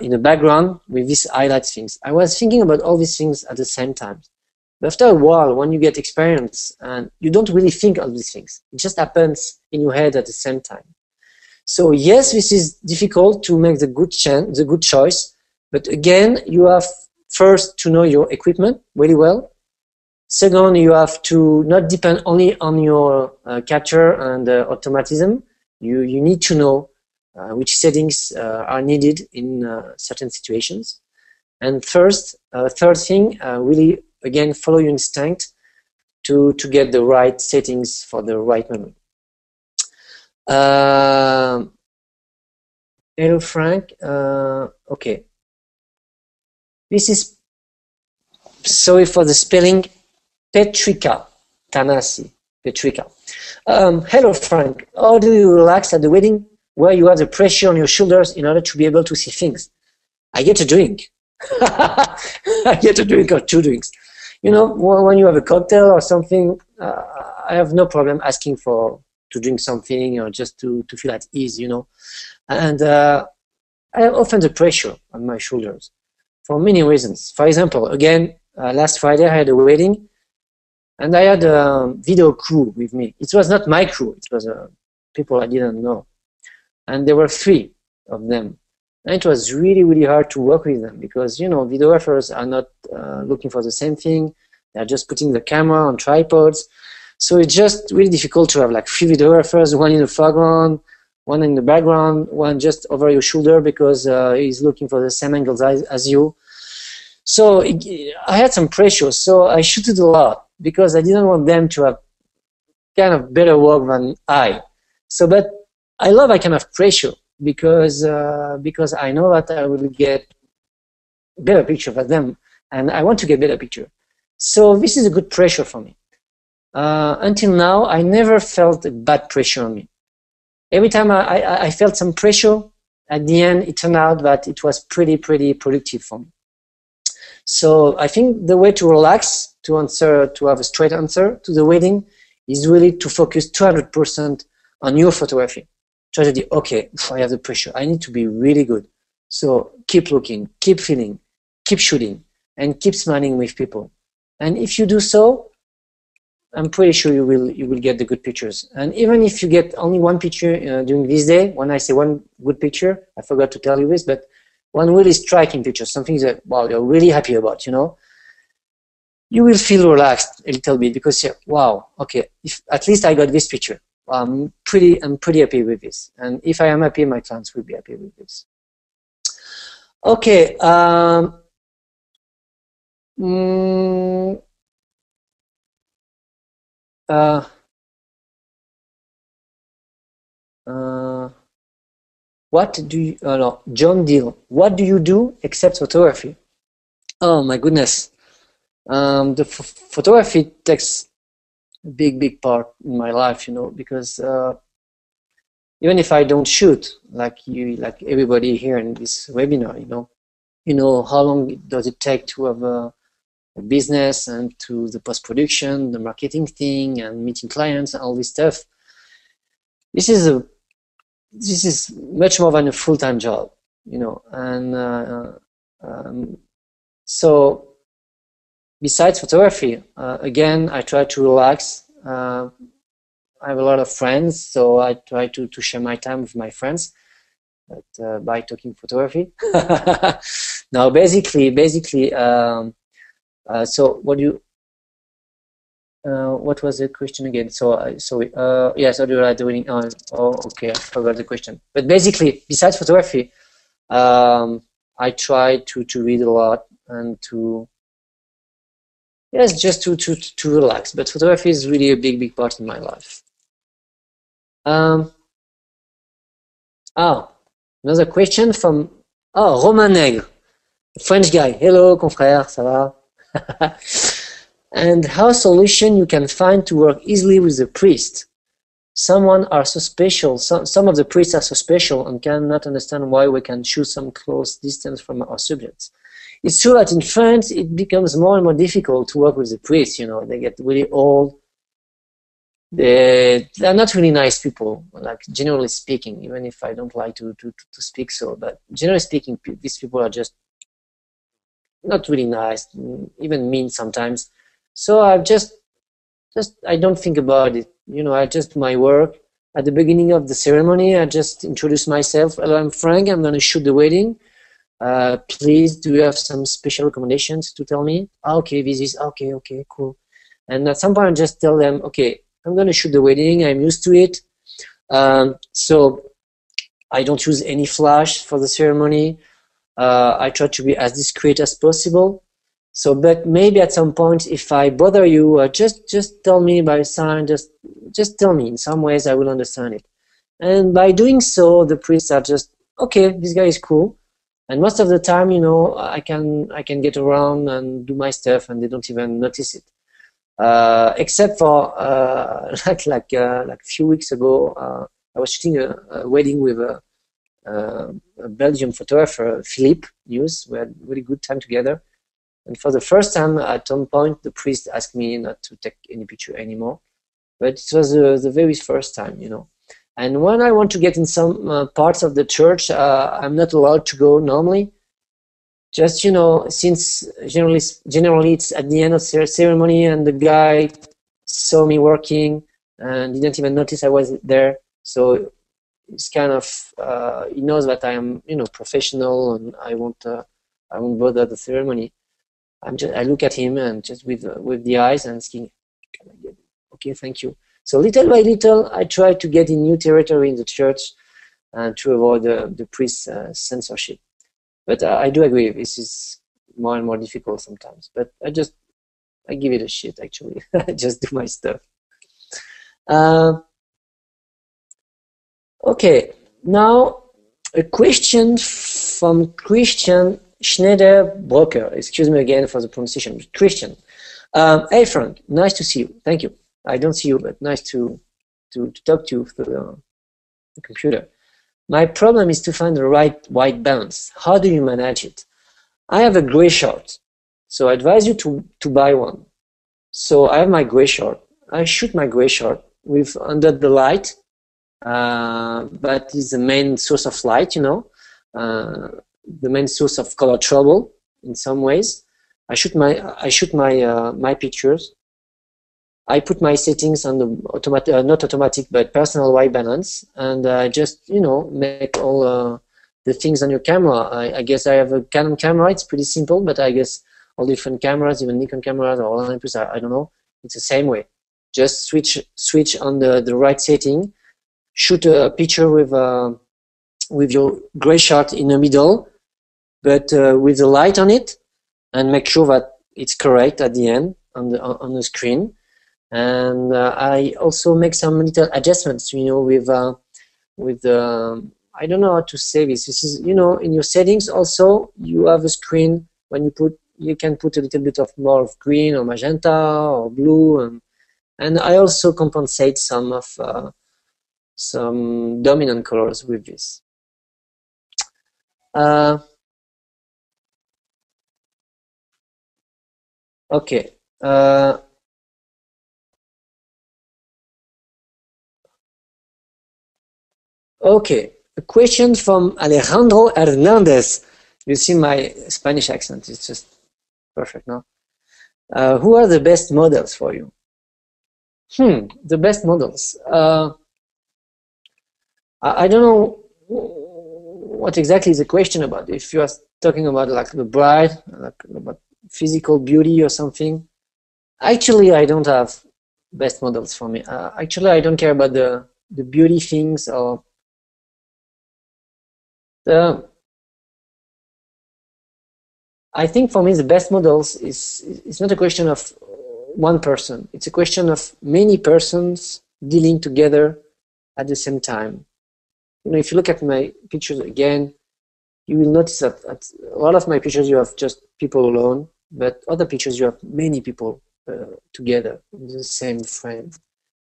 in the background with these highlight things. I was thinking about all these things at the same time. But after a while, when you get experience, and you don't really think of these things, it just happens in your head at the same time. So yes, this is difficult to make the good choice, but again, you have first to know your equipment really well. Second, you have to not depend only on your capture and automatism. You need to know which settings are needed in certain situations. And third thing, really again follow your instinct to get the right settings for the right moment. Hello, Frank. Okay. This is, sorry for the spelling, Petrika Tanasi. Petrika. Hello, Frank. How do you relax at the wedding where you have the pressure on your shoulders in order to be able to see things? I get a drink. I get a drink or 2 drinks. When you have a cocktail or something, I have no problem asking to drink something or just to feel at ease, And I have often the pressure on my shoulders for many reasons. For example, again, last Friday I had a wedding, and I had a video crew with me. It was not my crew, it was people I didn't know. And there were 3 of them. And it was really, really hard to work with them because, you know, videographers are not looking for the same thing. They're just putting the camera on tripods. So it's just really difficult to have like 3 videographers, one in the foreground, one in the background, one just over your shoulder because he's looking for the same angles as you. So I had some pressure, so I shooted a lot because I didn't want them to have kind of better work than I. So, but I love that kind of pressure because I know that I will get better picture than them, and I want to get better picture. So this is a good pressure for me. Until now, I never felt a bad pressure on me. Every time I felt some pressure, at the end, it turned out that it was pretty productive for me. So I think the way to relax, to have a straight answer to the wedding, is really to focus 200% on your photography. Try to think, okay, I have the pressure. I need to be really good. So keep looking, keep feeling, keep shooting, and keep smiling with people. And if you do so, I'm pretty sure you will get the good pictures. And even if you get only one picture during this day, when I say one good picture, I forgot to tell you this, but one really striking picture, something that, wow, you're really happy about, you know, you will feel relaxed a little bit because, yeah, wow, okay, if at least I got this picture. I'm pretty happy with this. And if I am happy, my clients will be happy with this. Okay. What do you, no, John Deal, what do you do except photography? Oh my goodness. The photography takes a big part in my life, you know, because even if I don't shoot, like everybody here in this webinar, you know how long does it take to have a business and to the post-production, the marketing thing, and meeting clients and all this stuff. This is much more than a full-time job, you know, and so besides photography, again, I try to relax. I have a lot of friends, so I try to share my time with my friends, but by talking photography. Now, basically, so what was the question again? So yes, audio light doing. Oh, okay, I forgot the question. But basically, besides photography, I try to read a lot and to just to relax. But photography is really a big part in my life. Another question from Romain Negre, a French guy. Hello, confrère, ça va? And how solution you can find to work easily with the priest? Some are so special. Some of the priests are so special and cannot understand why we can choose some close distance from our subjects. It's true that in France it becomes more and more difficult to work with the priests. You know, they get really old. They're not really nice people, like generally speaking, even if I don't like to speak so, but generally speaking, these people are just not really nice, even mean sometimes. So I I don't think about it. You know, I just do my work. At the beginning of the ceremony, I just introduce myself. Hello, I'm Frank. I'm going to shoot the wedding. Please, do you have some special recommendations to tell me? Okay, this is okay, cool. And at some point, I just tell them, okay, I'm going to shoot the wedding. I'm used to it. So I don't use any flash for the ceremony. I try to be as discreet as possible. So, but maybe at some point, if I bother you, just tell me by sign. Just tell me. In some ways, I will understand it. And by doing so, the priests are just okay. This guy is cool. And most of the time, you know, I can get around and do my stuff, and they don't even notice it. Except for like a few weeks ago, I was shooting a wedding with a Belgian photographer, Philippe News. We had a really good time together. And for the first time, at some point, the priest asked me not to take any picture anymore. But it was the very first time, you know. And when I want to get in some parts of the church, I'm not allowed to go normally. just, you know, since generally it's at the end of the ceremony and the guy saw me working and didn't even notice I was there, so it's kind of he knows that I am, you know, professional, and I won't bother the ceremony. I look at him and just with the eyes and asking, can I get it? Okay, thank you. So little by little, I try to get in new territory in the church and to avoid the priest's censorship. But I do agree, this is more and more difficult sometimes. But I give it a shit, actually. I just do my stuff. Okay, now a question from Christian Schneider-Brocker. Excuse me again for the pronunciation. Christian. Hey, Frank, nice to see you. Thank you. I don't see you, but nice to talk to you through the computer. My problem is to find the right white balance. How do you manage it? I have a gray short, so I advise you to buy one. So I have my gray short. I shoot my gray short with under the light. That is the main source of light, you know, the main source of color trouble in some ways. I shoot my pictures. I put my settings on the automatic, not automatic, but personal white balance, and I just, you know, make all the things on your camera. I guess I have a Canon camera. It's pretty simple, but I guess all different cameras, even Nikon cameras or Olympus, I don't know. It's the same way. Just switch on the right setting. Shoot a picture with your gray shot in the middle, but with the light on it, and make sure that it's correct at the end on the screen. And I also make some little adjustments, you know, with I don't know how to say this. This is, you know, in your settings also you have a screen when you can put a little bit of more of green or magenta or blue, and I also compensate some of some dominant colors with this. Okay. Okay. A question from Alejandro Hernandez. You see my Spanish accent. It's just perfect, no? Who are the best models for you? The best models. I don't know what exactly is the question about. If you are talking about like the bride, like about physical beauty or something. Actually, I don't have best models for me. Actually, I don't care about the beauty things or I think for me the best models it's not a question of one person. It's a question of many persons dealing together at the same time. You know, if you look at my pictures again, you will notice that at a lot of my pictures you have just people alone, but other pictures you have many people together in the same frame.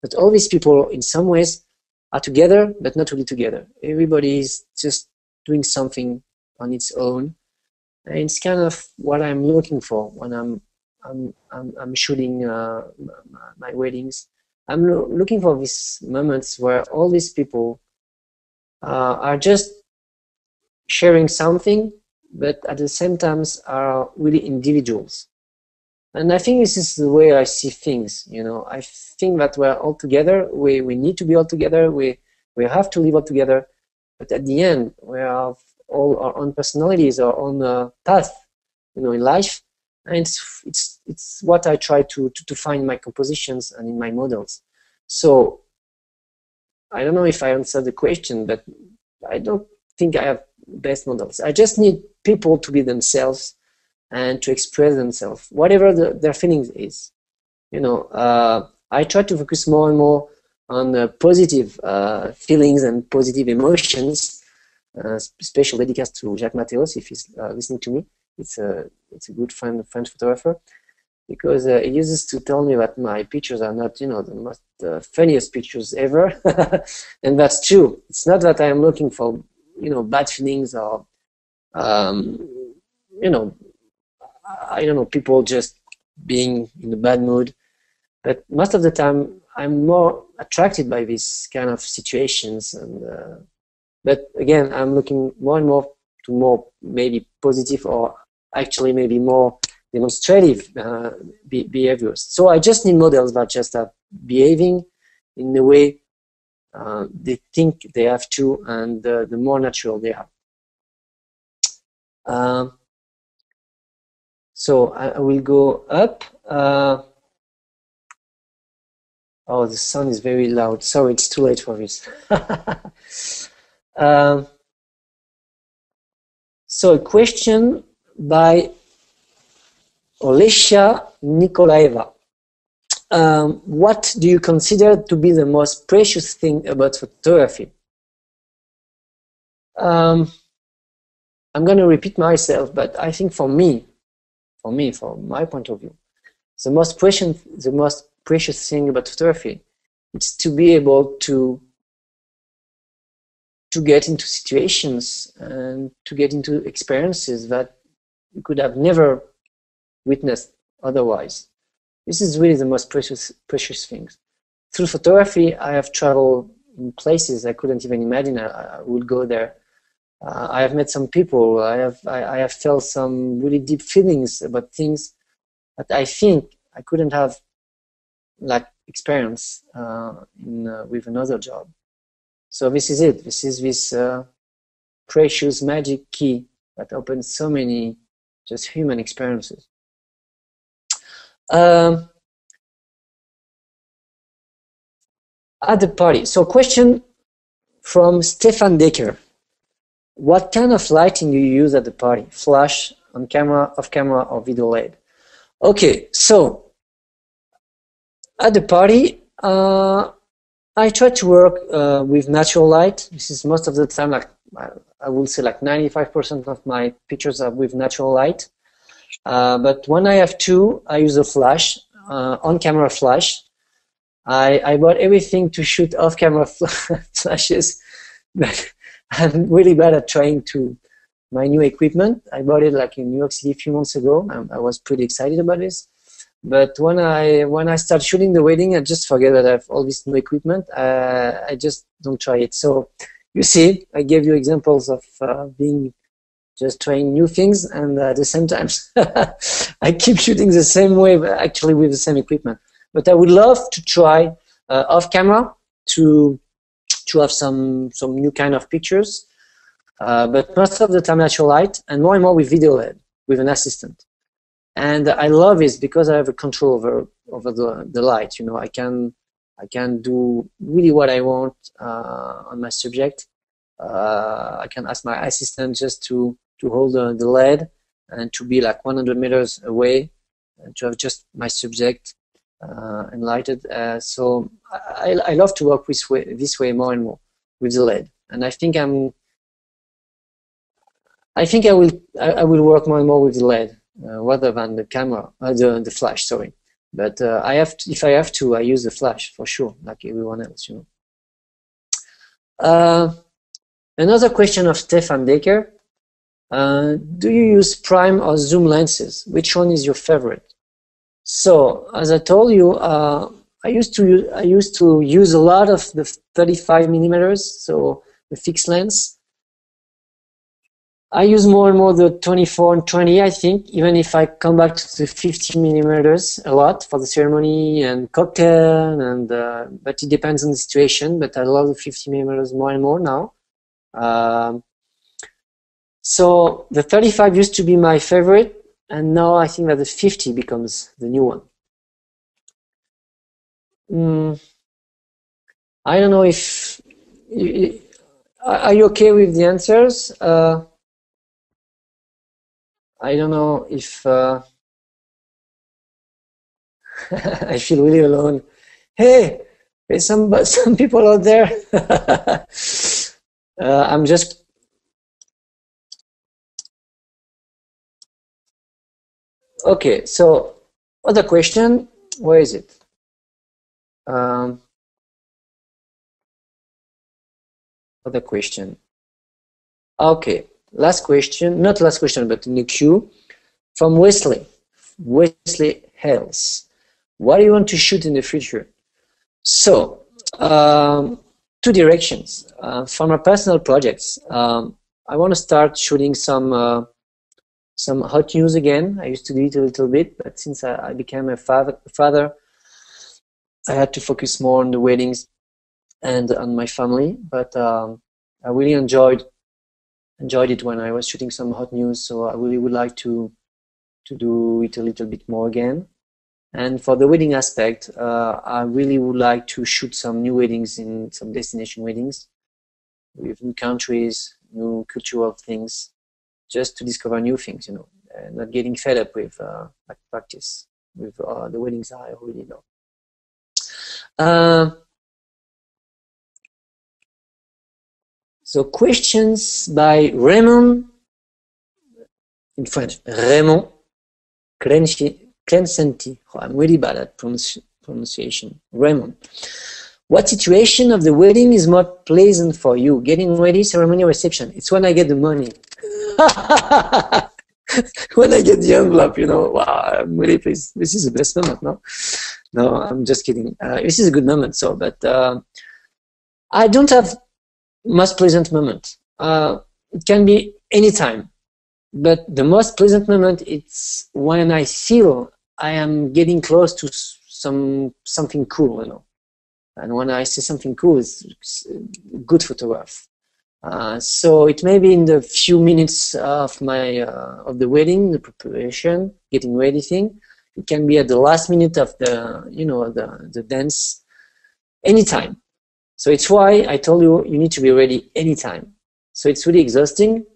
But all these people in some ways are together, but not really together. Everybody is just doing something on its own, and it's kind of what I'm looking for when I'm shooting my weddings. I'm looking for these moments where all these people are just sharing something, but at the same time are really individuals. And I think this is the way I see things. You know, I think that we're all together. We need to be all together. We have to live all together. But at the end, we have all our own personalities, our own path, you know, in life. And it's what I try to find in my compositions and in my models. So I don't know if I answered the question, but I don't think I have best models. I just need people to be themselves and to express themselves, whatever their feelings is. You know, I try to focus more and more on positive feelings and positive emotions. Special dedicates to Jacques Mateos, if he's listening to me. It's a good friend, French photographer, because he uses to tell me that my pictures are not, you know, the most funniest pictures ever, and that's true. It's not that I am looking for, you know, bad feelings or, you know, I don't know, people just being in a bad mood. But most of the time, I'm more attracted by these kind of situations. And but again, I'm looking more and more to more maybe positive or actually maybe more demonstrative behaviors. So I just need models that just are behaving in the way they think they have to, and the more natural they are. So I will go up. Oh, the sound is very loud. Sorry, it's too late for this. So a question by Olesya Nikolaeva. What do you consider to be the most precious thing about photography? I'm going to repeat myself, but I think from my point of view, the most precious thing about photography is to be able to get into situations and to get into experiences that you could have never witnessed otherwise. This is really the most precious things. Through photography, I have traveled in places I couldn't even imagine I would go there. I have met some people. I have felt some really deep feelings about things that I think I couldn't have experience with another job. So this is it. This is this precious magic key that opens so many just human experiences. At the party. So question from Stefan Decker. What kind of lighting do you use at the party? Flash, on camera, off camera, or video LED? Okay, so at the party, I try to work with natural light. This is most of the time, I will say 95% of my pictures are with natural light. But when I have to, I use a flash, on-camera flash. I bought everything to shoot off-camera flashes, but I'm really bad at trying to my new equipment. I bought it in New York City a few months ago. I was pretty excited about this. But when I start shooting the wedding, I just forget that I have all this new equipment. I just don't try it. So you see, I gave you examples of being just trying new things, and at the same time, I keep shooting the same way, but actually with the same equipment. But I would love to try off camera to have some new kind of pictures. But most of the time natural light, and more with video LED, with an assistant. And I love this because I have a control over the light. You know, I can do really what I want on my subject. I can ask my assistant just to hold the LED and to be 100 meters away and to have just my subject enlightened. So I love to work this way more and more with the LED. And I think I will work more and more with the LED rather than the camera, the flash. Sorry, but if I have to, I use the flash for sure, like everyone else, you know. Another question of Stefan Decker: do you use prime or zoom lenses? Which one is your favorite? So, as I told you, I used to use a lot of the 35 millimeters, so the fixed lens. I use more and more the 24 and 20, I think, even if I come back to the 50 millimeters a lot for the ceremony and cocktail, and but it depends on the situation. But I love the 50 millimeters more and more now. So the 35 used to be my favorite, and now I think that the 50 becomes the new one. I don't know if are you okay with the answers? I don't know if I feel really alone. Hey, there's some people out there. I'm just. Okay, so other question. Where is it? Other question. Okay. Last question, not last question, but in the queue, from Wesley Hales. What do you want to shoot in the future? So, two directions. For my personal projects, I want to start shooting some Some hot news again. I used to do it a little bit, but since I became a father, I had to focus more on the weddings and on my family. But I really enjoyed it when I was shooting some hot news. So I really would like to do it a little bit more again. And for the wedding aspect, I really would like to shoot some new weddings in some destination weddings with new countries, new cultural things, just to discover new things, you know, and not getting fed up with like practice with the weddings I already know. So questions by Raymond, in French, Raymond Clencenti. Oh, I'm really bad at pronunciation. Raymond. What situation of the wedding is more pleasant for you? Getting ready, ceremony, reception. It's when I get the money. When I get the envelope, you know, wow, I'm really pleased. This is the best moment, no? No, I'm just kidding. This is a good moment, so, but I don't have most pleasant moment. It can be any time, but the most pleasant moment, it's when I feel I am getting close to something cool, you know. And when I say something cool, it's a good photograph. So it may be in the few minutes of my of the wedding, the preparation, getting ready thing. It can be at the last minute of the, you know, the dance, anytime. So it's why I told you need to be ready anytime. So it's really exhausting,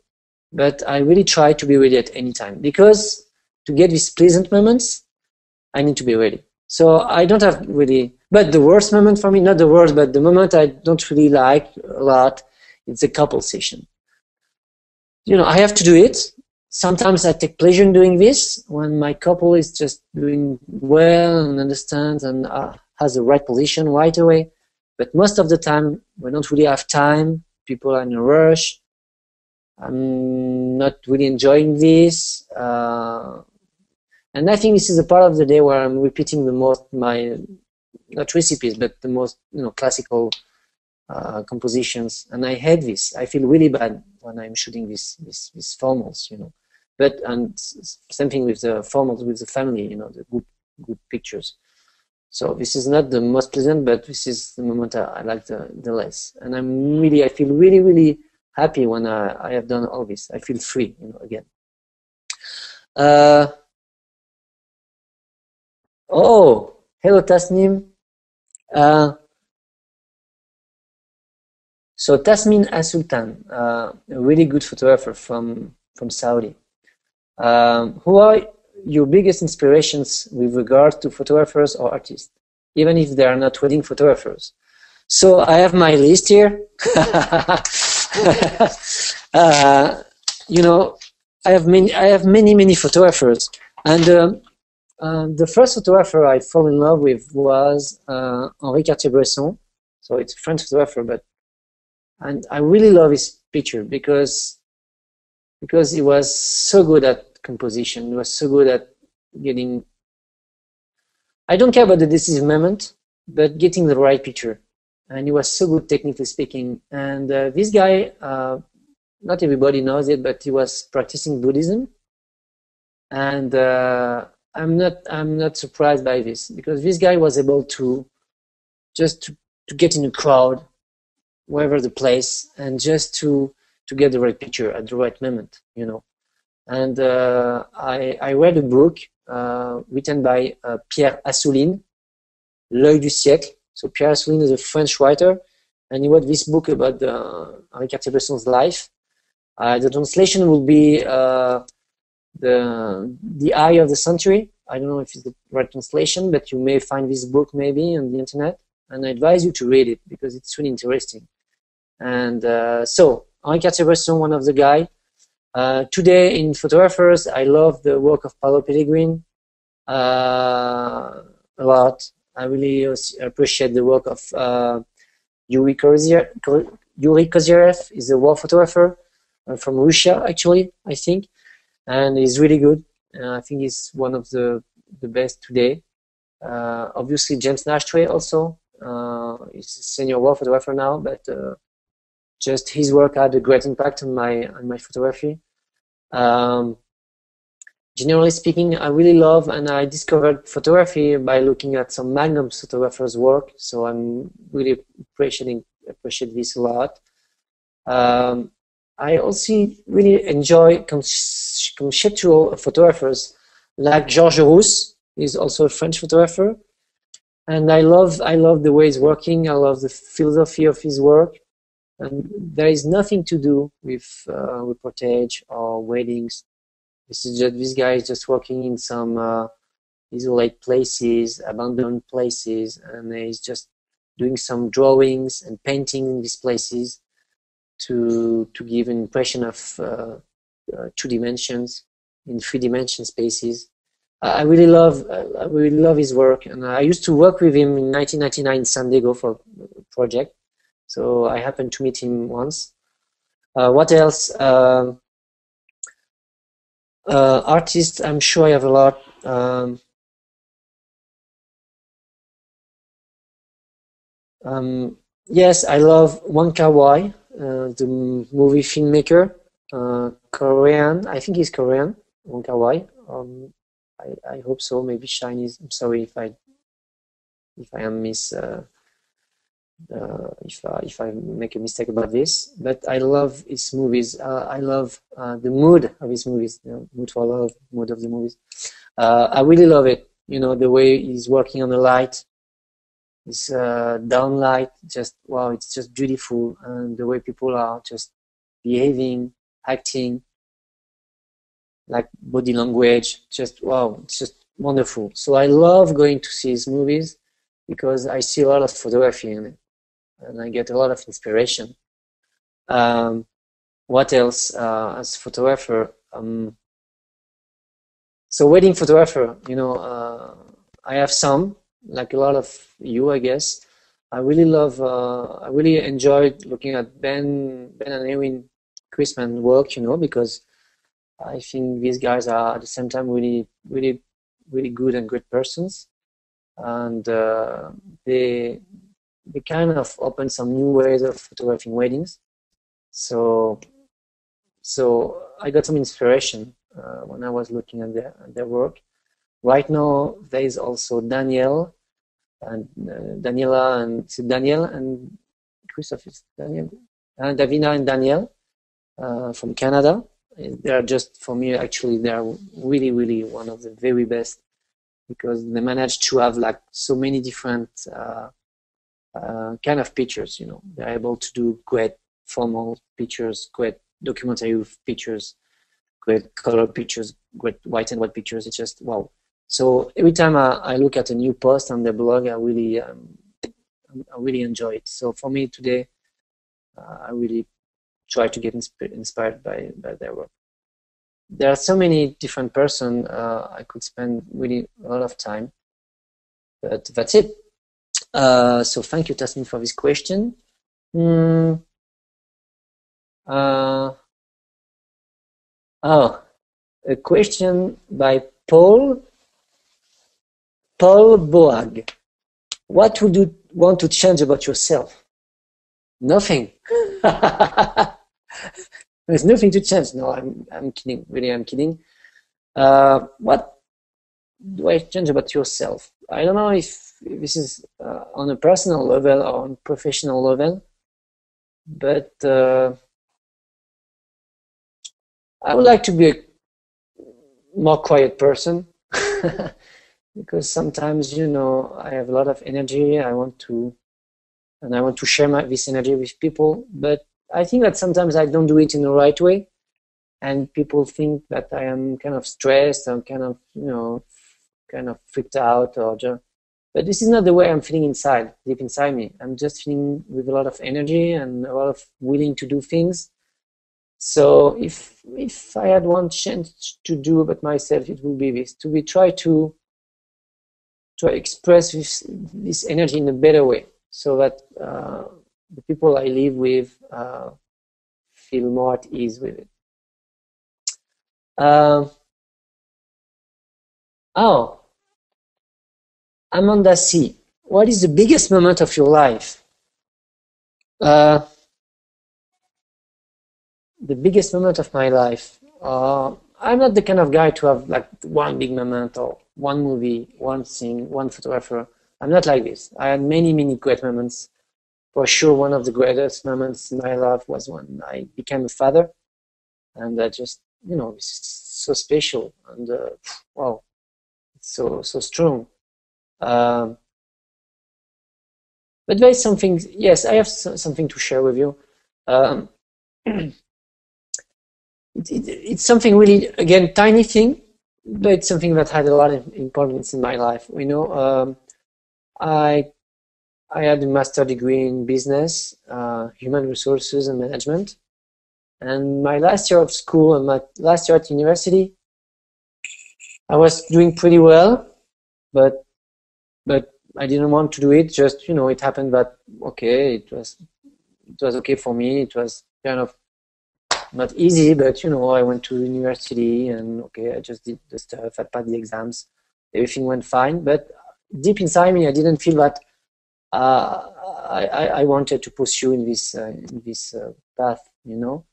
but I really try to be ready at any time, because to get these pleasant moments, I need to be ready. So I don't have really, but the worst moment for me, not the worst, but the moment I don't really like a lot, it's a couple session. You know, I have to do it. Sometimes I take pleasure in doing this when my couple is just doing well and understands and has the right position right away. But most of the time, we don't really have time. People are in a rush. I'm not really enjoying this. And I think this is a part of the day where I'm repeating the most, my, not recipes, but the most, you know, classical compositions. And I hate this. I feel really bad when I'm shooting these formals, you know. But, and same thing with the formals with the family, you know, the good pictures. So this is not the most pleasant, but this is the moment I like the less. And I feel really, really happy when I have done all this. I feel free, you know, again. Oh, hello Tasnim. So Tasmin Asultan, a really good photographer from Saudi. Who are your biggest inspirations with regard to photographers or artists, even if they are not wedding photographers? So I have my list here. You know, I have many photographers, and the first photographer I fell in love with was Henri Cartier-Bresson. So it's a French photographer, and I really love his picture because he was so good at composition. He was so good at getting, I don't care about the decisive moment, but getting the right picture. And he was so good technically speaking. And this guy, not everybody knows it, but he was practicing Buddhism. And I'm not surprised by this, because this guy was able to just to get in a crowd, wherever the place, and just to get the right picture at the right moment, you know. And I read a book written by Pierre Assouline, L'œil du siècle. So Pierre Assouline is a French writer, and he wrote this book about Henri Cartier-Bresson's life. The translation will be the Eye of the Century. I don't know if it's the right translation, but you may find this book maybe on the internet, and I advise you to read it because it's really interesting. And so Henri Cartier-Bresson, one of the guys. Today in photographers, I love the work of Paolo Pellegrin a lot. I really appreciate the work of Yuri Kozyerev. Is a war photographer from Russia, actually, I think, and he's really good. I think he's one of the best today. Obviously, James Nashtray also. He's a senior war photographer now, but just his work had a great impact on my photography. Generally speaking, I really love, and I discovered photography by looking at some Magnum photographers' work. So I'm really appreciate this a lot. I also really enjoy conceptual photographers like Georges Rousse. He's also a French photographer, and I love the way he's working. I love the philosophy of his work, and there is nothing to do with reportage or weddings. This guy is just working in some isolate places, abandoned places, and he's just doing some drawings and painting in these places to give an impression of 2 dimensions in 3 dimension spaces. I really love his work, and I used to work with him in 1999 in San Diego for a project. So I happened to meet him once. What else? Artists, I'm sure I have a lot. Yes, I love Wong Kar-wai, the movie filmmaker, Korean. I think he's Korean, Wong Kar-wai. I hope so. Maybe Chinese. I'm sorry if I am if I make a mistake about this. But I love his movies. I love the mood of his movies. Mood for love, mood of the movies. I really love it. The way he's working on the light. This downlight, just wow, it's just beautiful, and the way people are just behaving, acting, like body language, just wow, it's just wonderful. So I love going to see his movies because I see a lot of photography in it, and I get a lot of inspiration. What else? As photographer, so wedding photographer, I have some. Like a lot of you, I guess. I really enjoyed looking at Ben and Erin Chrisman work, because I think these guys are at the same time really, really, really good and great persons, and they kind of open some new ways of photographing weddings. So I got some inspiration when I was looking at their work. Right now, there is also Daniel and Daniela and Daniel and Christophe is Daniel and Davina and Daniel from Canada. They are just, for me, actually, they are really, really one of the very best because they managed to have like so many different kind of pictures. They're able to do great formal pictures, great documentary pictures, great color pictures, great white and white pictures. It's just wow. So every time I look at a new post on the blog, I really enjoy it. So for me today, I really try to get inspired by their work. There are so many different persons. I could spend really a lot of time, but that's it. So thank you, Tasmin, for this question. A question by Paul Boag. What would you want to change about yourself? Nothing. There's nothing to change. No, I'm kidding. Really, I'm kidding. What do I change about yourself? I don't know if this is on a personal level or on a professional level, but I would like to be a more quiet person. Because sometimes, I have a lot of energy. I want to share this energy with people. But I think that sometimes I don't do it in the right way, and people think that I am kind of stressed and kind of freaked out, but this is not the way I'm feeling deep inside me. I'm just feeling with a lot of energy and a lot of willing to do things. So if I had one chance to do about myself, it would be this: try to express this energy in a better way, so that the people I live with feel more at ease with it. Amanda C. What is the biggest moment of your life? The biggest moment of my life, I'm not the kind of guy to have like one big moment or one movie, one thing, one photographer. I'm not like this. I had many, many great moments. For sure, one of the greatest moments in my life was when I became a father, and that just, you know, it's so special and wow, it's so strong. Um, but there is something. Yes, I have something to share with you. Um, it's something really, again, tiny thing, but it's something that had a lot of importance in my life. You know, I had a master degree in business, human resources and management. And my last year of school and my last year at university, I was doing pretty well, but I didn't want to do it. Just, you know, it happened that okay, it was okay for me. It was kind of not easy, but you know, I went to university and okay, I just did the stuff. I passed the exams. Everything went fine, but deep inside me, I didn't feel that I wanted to pursue in this path, you know.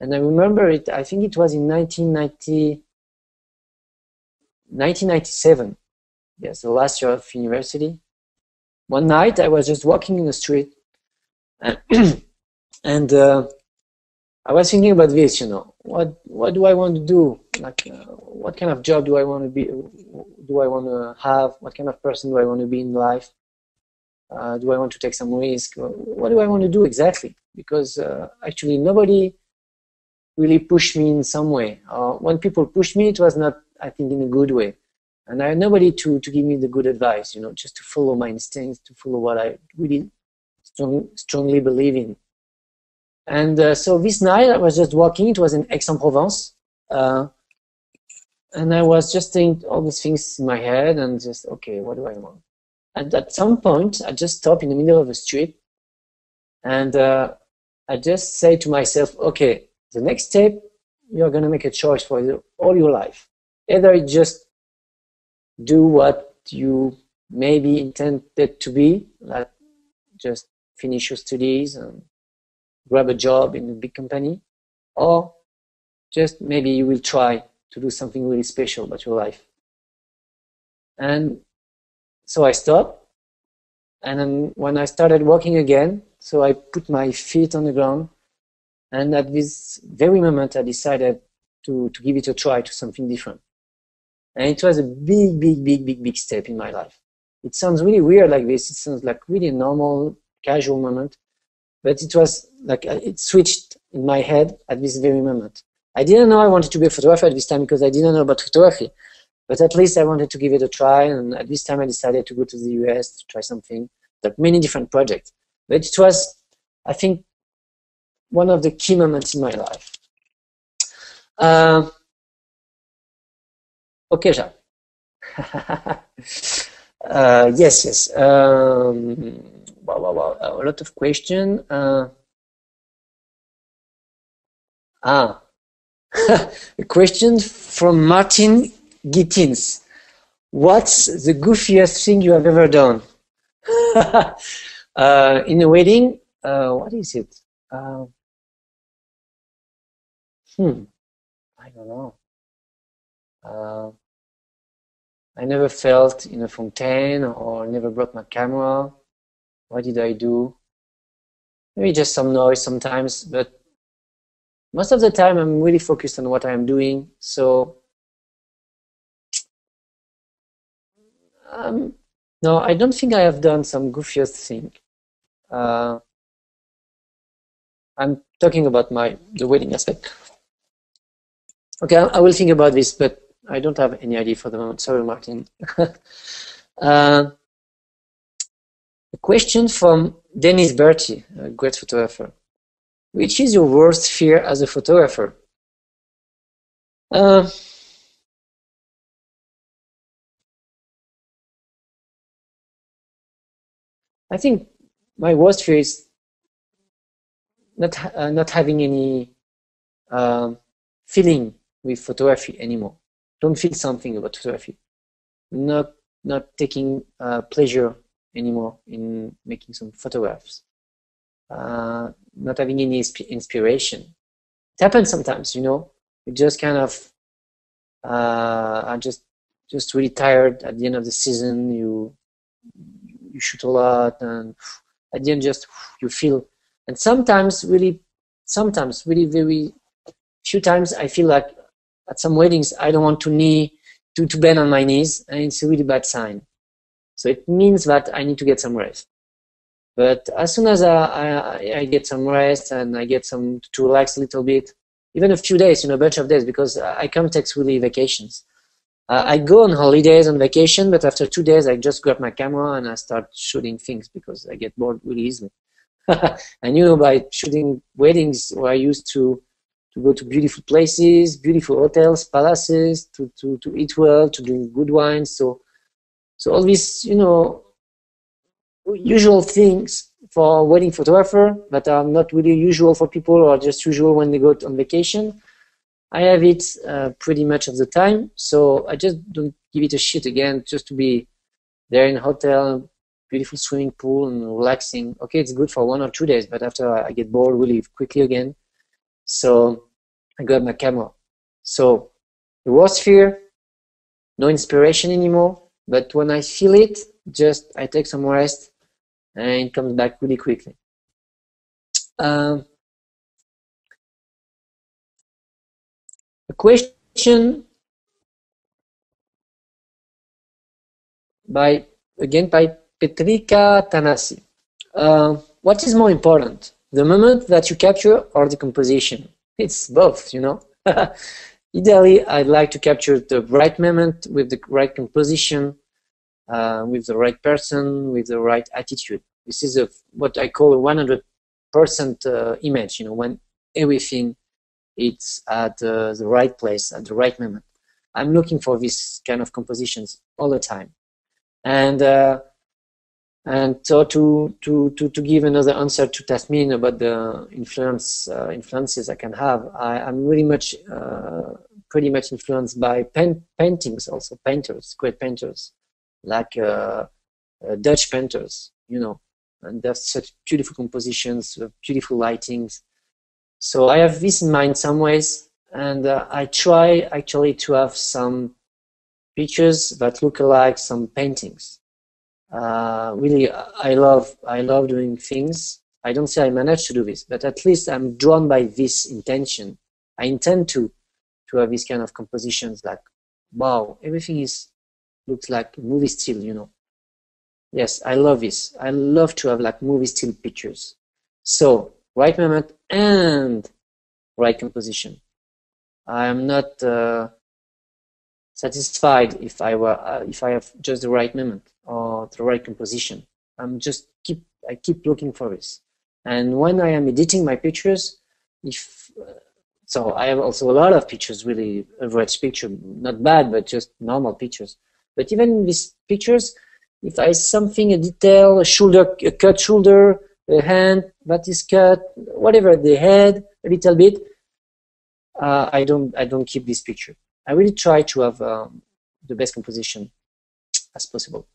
And I remember it. I think it was in 1997. Yes, the last year of university. One night, I was just walking in the street, and I was thinking about this. You know, what do I want to do? Like, what kind of job do I want to be? Do I want to have? What kind of person do I want to be in life? Do I want to take some risk? What do I want to do exactly? Because actually, nobody really pushed me in some way. When people pushed me, it was not, I think, in a good way. And I had nobody to give me the good advice, you know, just to follow my instincts, to follow what I really strongly believe in. And so this night I was just walking, it was in Aix-en-Provence, and I was just saying all these things in my head and just, okay, what do I want? And at some point, I just stopped in the middle of the street and I just say to myself, okay, the next step, you're going to make a choice for all your life. Either you just do what you maybe intended to be, like just finish your studies and grab a job in a big company, or just maybe you will try to do something really special about your life. And so I stopped, and then when I started walking again, so I put my feet on the ground, and at this very moment I decided to give it a try to something different. And it was a big step in my life. It sounds really weird like this. It sounds like really a normal, casual moment. But it was like it switched in my head at this very moment. I didn't know I wanted to be a photographer at this time because I didn't know about photography. But at least I wanted to give it a try. And at this time I decided to go to the US to try something. Like many different projects. But it was, I think, one of the key moments in my life. Okay, Jacques. Yes. Wow. A lot of questions. A question from Martin Gittins. What's the goofiest thing you have ever done? In a wedding, what is it? I don't know. I never felt in a fountain or never broke my camera. What did I do? Maybe just some noise sometimes, but most of the time I'm really focused on what I'm doing. So no, I don't think I have done some goofiest thing. I'm talking about the wedding aspect. Okay, I will think about this, but I don't have any idea for the moment. Sorry, Martin. A question from Dennis Bertie, a great photographer. Which is your worst fear as a photographer? I think my worst fear is not having any feeling with photography anymore. Don't feel something about photography. Not taking pleasure anymore in making some photographs. Not having any inspiration. It happens sometimes, you know. You just kind of I'm just really tired at the end of the season. You shoot a lot, and at the end just you feel. And sometimes really very few times I feel like at some weddings I don't want to bend on my knees, and it's a really bad sign. So it means that I need to get some rest. But as soon as I get some rest and I get some to relax a little bit, even a few days, a bunch of days, because I can't take really vacations. I go on holidays on vacation, but after 2 days I just grab my camera and I start shooting things because I get bored really easily. And by shooting weddings, where I used to go to beautiful places, beautiful hotels, palaces, to eat well, to drink good wines. So all these, usual things for a wedding photographer that are not really usual for people or just usual when they go on vacation, I have it pretty much of the time. So I just don't give it a shit again, just to be there in a hotel, beautiful swimming pool and relaxing. Okay, it's good for 1 or 2 days, but after I get bored really quickly again. So I grab my camera. So the worst fear, no inspiration anymore. But when I feel it, just I take some rest and it comes back really quickly. A question by Petrika Tanasi. What is more important, the moment that you capture or the composition? It's both, Ideally, I'd like to capture the right moment with the right composition, with the right person, with the right attitude. This is what I call a 100% image, when everything is at the right place at the right moment. I'm looking for this kind of compositions all the time. And so to give another answer to Tasmin about the influences I can have, I'm really pretty much influenced by paintings, also great painters, like Dutch painters, and they have such beautiful compositions, beautiful lightings. So I have this in mind some ways, and I try actually to have some pictures that look like some paintings. Really, I love doing things. I don't say I managed to do this, but at least I'm drawn by this intention. I intend to have these kind of compositions, like, wow, everything looks like movie still, Yes, I love this. I love to have like movie still pictures. So right moment and right composition. I am not satisfied if I have just the right moment or the right composition. I keep looking for this. And when I am editing my pictures, so I have also a lot of pictures, really average picture, not bad, but just normal pictures. But even these pictures, if I something, a detail, a cut shoulder, a hand that is cut, whatever, the head, a little bit, I don't keep this picture. I really try to have the best composition as possible.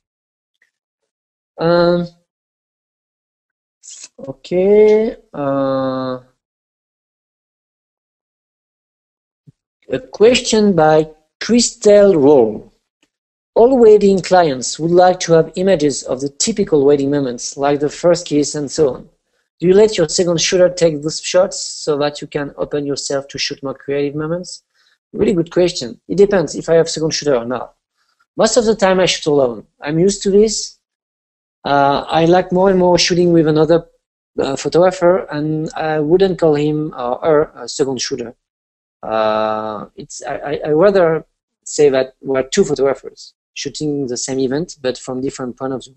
Okay. A question by Christelle Roll. All wedding clients would like to have images of the typical wedding moments, like the first kiss and so on. Do you let your second shooter take those shots so that you can open yourself to shoot more creative moments? Really good question. It depends if I have second shooter or not. Most of the time I shoot alone. I'm used to this. I like more and more shooting with another photographer, and I wouldn't call him or her a second shooter. I rather say that we're two photographers shooting the same event, but from different point of view.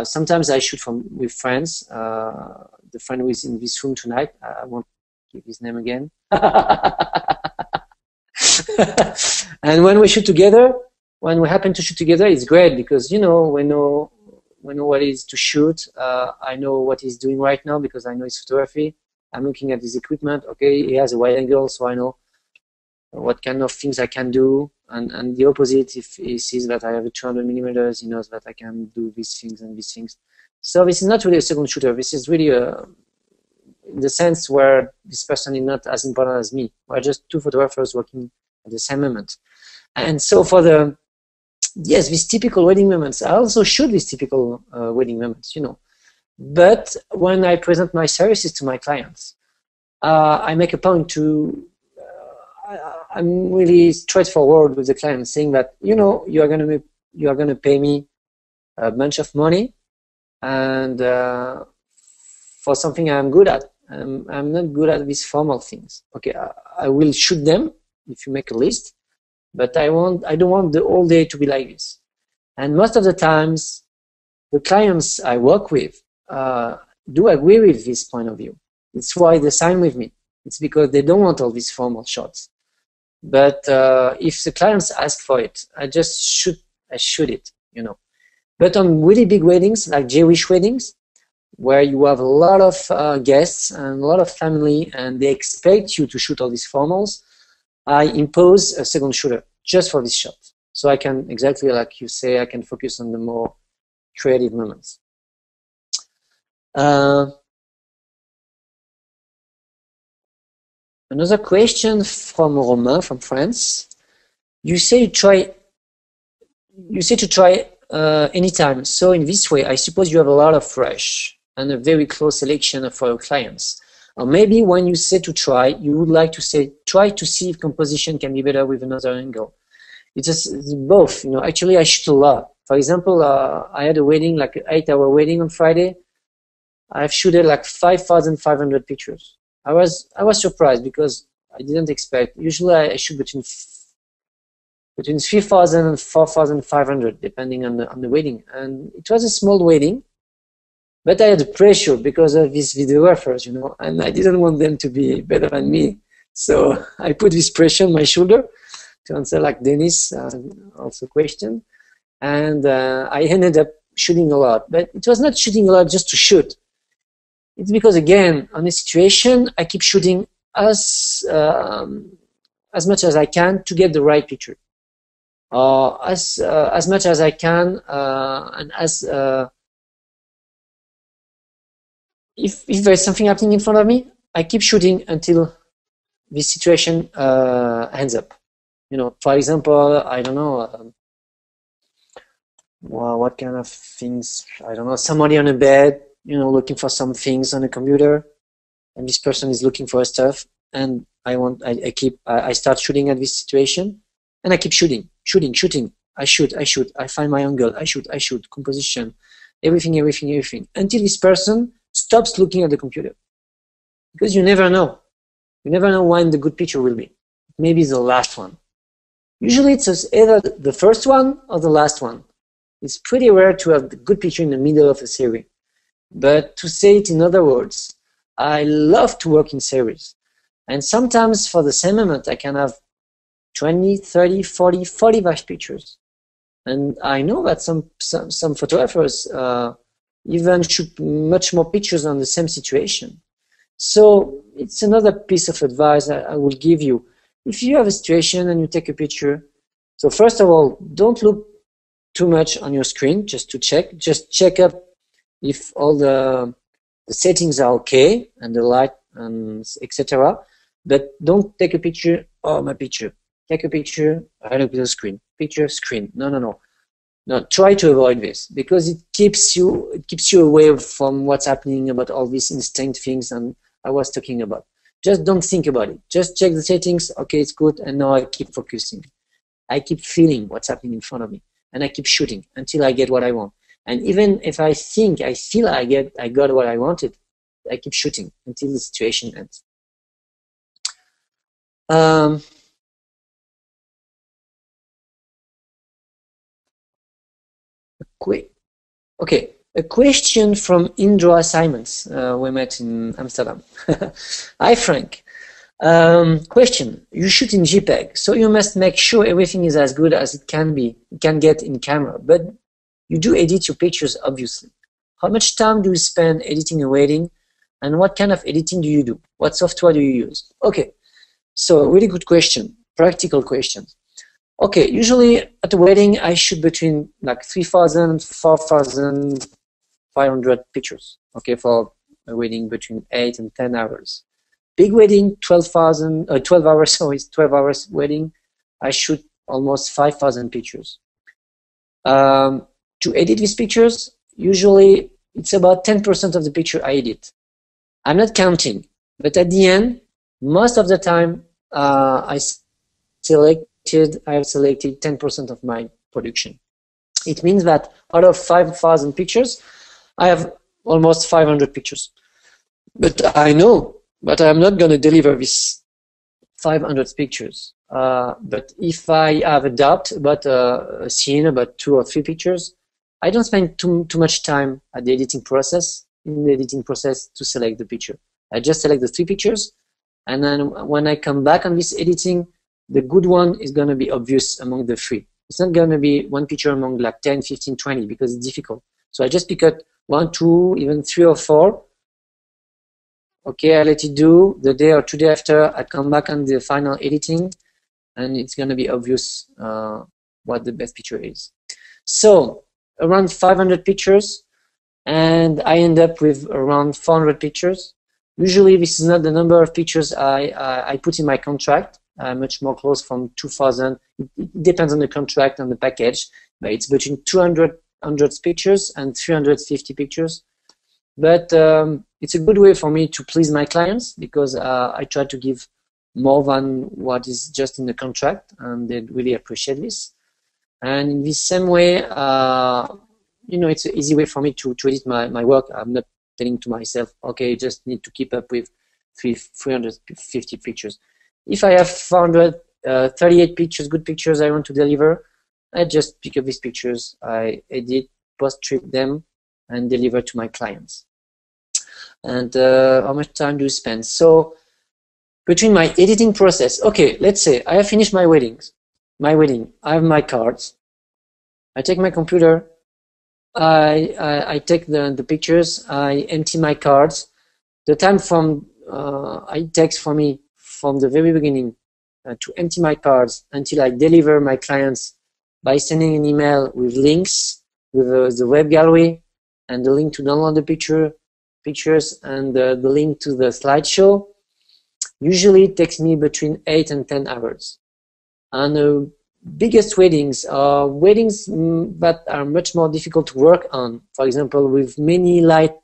Sometimes I shoot with friends. The friend who is in this room tonight, I won't give his name again. And when we shoot together, when we happen to shoot together, it's great because we know what it is to shoot. I know what he's doing right now because I know his photography. I'm looking at his equipment. Okay, he has a wide angle, so I know what kind of things I can do. And the opposite, if he sees that I have a 200 millimeters, he knows that I can do these things and these things. So this is not really a second shooter. This is really in the sense where this person is not as important as me. We're just two photographers working at the same moment. And so for the, yes, these typical wedding moments, I also shoot these typical wedding moments, you know. But when I present my services to my clients, I make a point to, I'm really straightforward with the client, saying that, you know, you are going to pay me a bunch of money, and for something I'm good at. I'm not good at these formal things. Okay, I will shoot them if you make a list, but I don't want the whole day to be like this. And most of the times, the clients I work with do agree with this point of view. It's why they sign with me. It's because they don't want all these formal shots. But if the clients ask for it, I shoot it, you know. But on really big weddings, like Jewish weddings, where you have a lot of guests and a lot of family, and they expect you to shoot all these formals, I impose a second shooter just for this shot. So I can, exactly like you say, I can focus on the more creative moments. Another question from Romain from France. You say to try anytime. So in this way, I suppose you have a lot of rush and a very close selection for your clients. Or maybe when you say to try, you would like to say, try to see if composition can be better with another angle. It's both, you know. Actually, I shoot a lot. For example, I had a wedding, like an 8-hour wedding on Friday. I've shooted like 5,500 pictures. I was surprised because I didn't expect. Usually I shoot between 3,000 and 4,500 depending on the wedding. And it was a small wedding, but I had a pressure because of these videographers, you know, and I didn't want them to be better than me. So I put this pressure on my shoulder to answer like Dennis also question. And I ended up shooting a lot, but it was not shooting a lot just to shoot. It's because, again, on a situation, I keep shooting as much as I can to get the right picture. As much as I can, and as if there's something happening in front of me, I keep shooting until this situation ends up. You know, for example, I don't know, well, what kind of things? I don't know, somebody on a bed, you know, looking for some things on a computer, and this person is looking for stuff, and I start shooting at this situation, and I keep shooting. I shoot. I find my angle. I shoot. Composition, everything, until this person stops looking at the computer, because you never know. You never know when the good picture will be. Maybe it's the last one. Usually it's either the first one or the last one. It's pretty rare to have the good picture in the middle of a series. But to say it in other words, I love to work in series. And sometimes for the same amount, I can have 20, 30, 40, 45 pictures. And I know that some photographers even shoot much more pictures on the same situation. So it's another piece of advice I will give you. If you have a situation and you take a picture, so first of all, don't look too much on your screen just to check. Just check up if all the settings are okay and the light and etc. But don't take a picture. Oh, my picture. Take a picture. I look at the screen. Picture, screen. No. Try to avoid this because it keeps you away from what's happening about all these instinct things and I was talking about. Just don't think about it. Just check the settings. Okay, it's good. And now I keep focusing. I keep feeling what's happening in front of me, and I keep shooting until I get what I want. And even if I feel I got what I wanted, I keep shooting until the situation ends. Okay, a question from Indra Simons. We met in Amsterdam. Hi, Frank. Question: you shoot in JPEG, so you must make sure everything is as good as it can get in camera, but you do edit your pictures, obviously. How much time do you spend editing a wedding, and what kind of editing do you do? What software do you use? Okay, so really good question, practical question. Okay, usually at a wedding, I shoot between like 3,000 and 4,500 pictures, okay, for a wedding between 8 and 10 hours. Big wedding, 12 hours, so it's 12 hours wedding, I shoot almost 5,000 pictures. To edit these pictures, usually it's about 10% of the picture I edit. I'm not counting, but at the end, most of the time, I have selected 10% of my production. It means that out of 5,000 pictures, I have almost 500 pictures. But I know that I'm not going to deliver these 500 pictures. But if I have a doubt about a scene, about 2 or 3 pictures, I don't spend too much time at the editing process, to select the picture. I just select the 3 pictures, and then when I come back on this editing, the good one is going to be obvious among the 3. It's not going to be one picture among like 10, 15, 20 because it's difficult. So I just pick up 1, 2, even 3 or 4. Okay, I let it do. The day or 2 days after, I come back on the final editing, and it's going to be obvious what the best picture is. So around 500 pictures, and I end up with around 400 pictures. Usually this is not the number of pictures I put in my contract. Much more close from 2,000. It depends on the contract and the package, but it's between 200 pictures and 350 pictures. But it's a good way for me to please my clients because I try to give more than what is just in the contract, and they really appreciate this. And in this same way, you know, it's an easy way for me to edit my work. I'm not telling to myself, okay, you just need to keep up with 350 pictures. If I have 438 pictures, good pictures I want to deliver, I just pick up these pictures, I edit, post-treat them, and deliver to my clients. And how much time do you spend? So between my editing process, okay, let's say I have finished my wedding, I have my cards, I take my computer, I take the pictures, I empty my cards. The time from it takes for me from the very beginning to empty my cards until I deliver my clients by sending an email with links, with the web gallery, and the link to download the pictures, and the link to the slideshow. Usually it takes me between 8 and 10 hours. And the biggest weddings are weddings that are much more difficult to work on. For example, with many light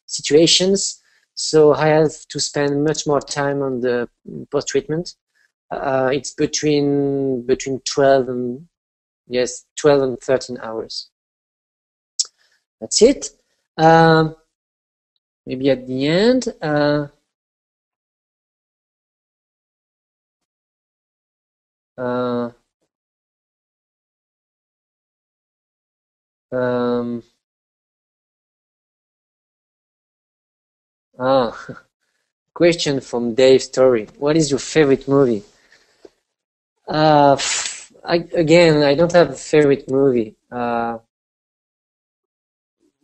situations, so I have to spend much more time on the post-treatment. It's between 12 and 13 hours. That's it. Maybe at the end. Question from Dave Story. What is your favorite movie? Again, I don't have a favorite movie.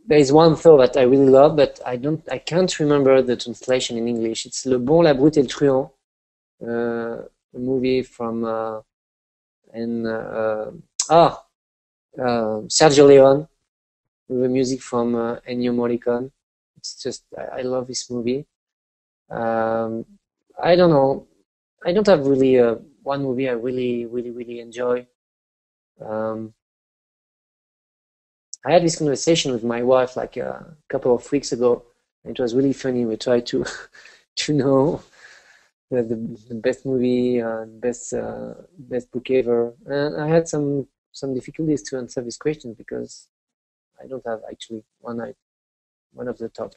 There is one though that I really love, but I can't remember the translation in English. It's Le Bon, la Brute et le Truand, a movie from Sergio Leone, with the music from Ennio Morricone. It's just, I love this movie. I don't know. I don't have really one movie I really enjoy. I had this conversation with my wife like a couple of weeks ago. It was really funny. We tried to know the best movie, best book ever, and I had some difficulties to answer this question because I don't have actually one of the top.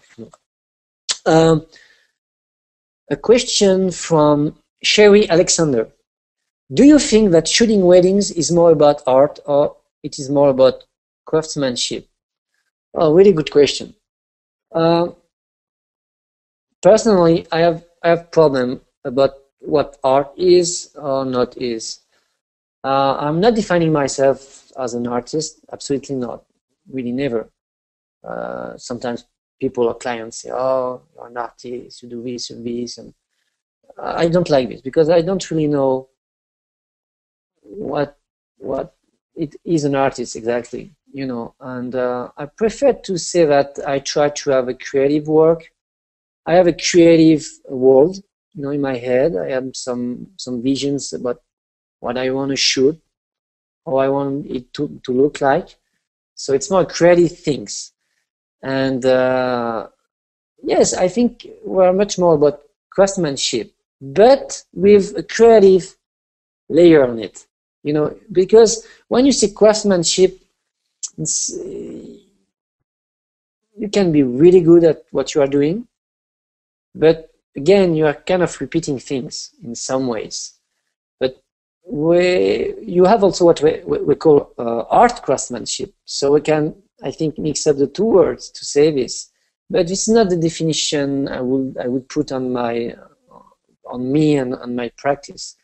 A question from Sherry Alexander. Do you think that shooting weddings is more about art or it is more about craftsmanship? Oh, really good question. Personally, I have problem about what art is or not is. I'm not defining myself as an artist, absolutely not, really never. Sometimes people or clients say, oh, you're an artist, you do this and this, and I don't like this because I don't really know what it is an artist exactly, you know, and I prefer to say that I try to have a creative work. I have a creative world, you know, in my head. I have some visions about what I want to shoot, how I want it to look like. So it's more creative things. And yes, I think we're much more about craftsmanship, but with a creative layer on it. You know, because when you say craftsmanship, it's, you can be really good at what you are doing, but again, you are kind of repeating things in some ways. But you have also what we call art craftsmanship. So we can, I think, mix up the two words to say this. But this is not the definition I would put on me and on my practice.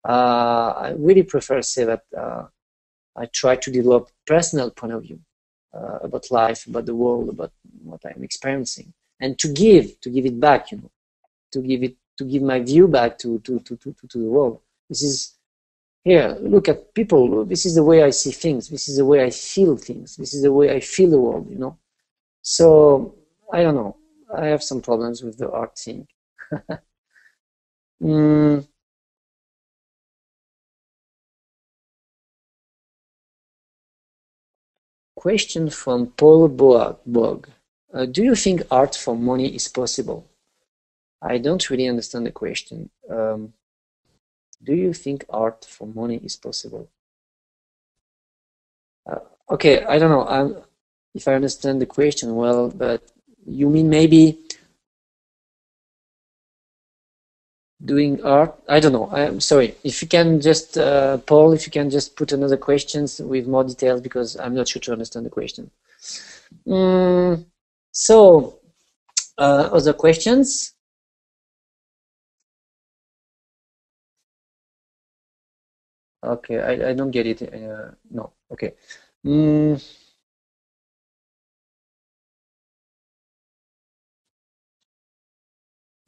I really prefer to say that I try to develop personal point of view about life, about the world, about what I'm experiencing, and to give it back, you know, to give my view back to the world. This is, here, look at people. This is the way I see things. This is the way I feel things. This is the way I feel the world, you know. So I don't know. I have some problems with the art thing. Question from Paul Bog. Do you think art for money is possible? I don't really understand the question. Do you think art for money is possible? Okay, I don't know if I understand the question well, but you mean maybe doing art? I don't know. I'm sorry. If you can just, Paul, if you can just put another questions with more details, because I'm not sure to understand the question. So, other questions? Okay, I don't get it. No, okay.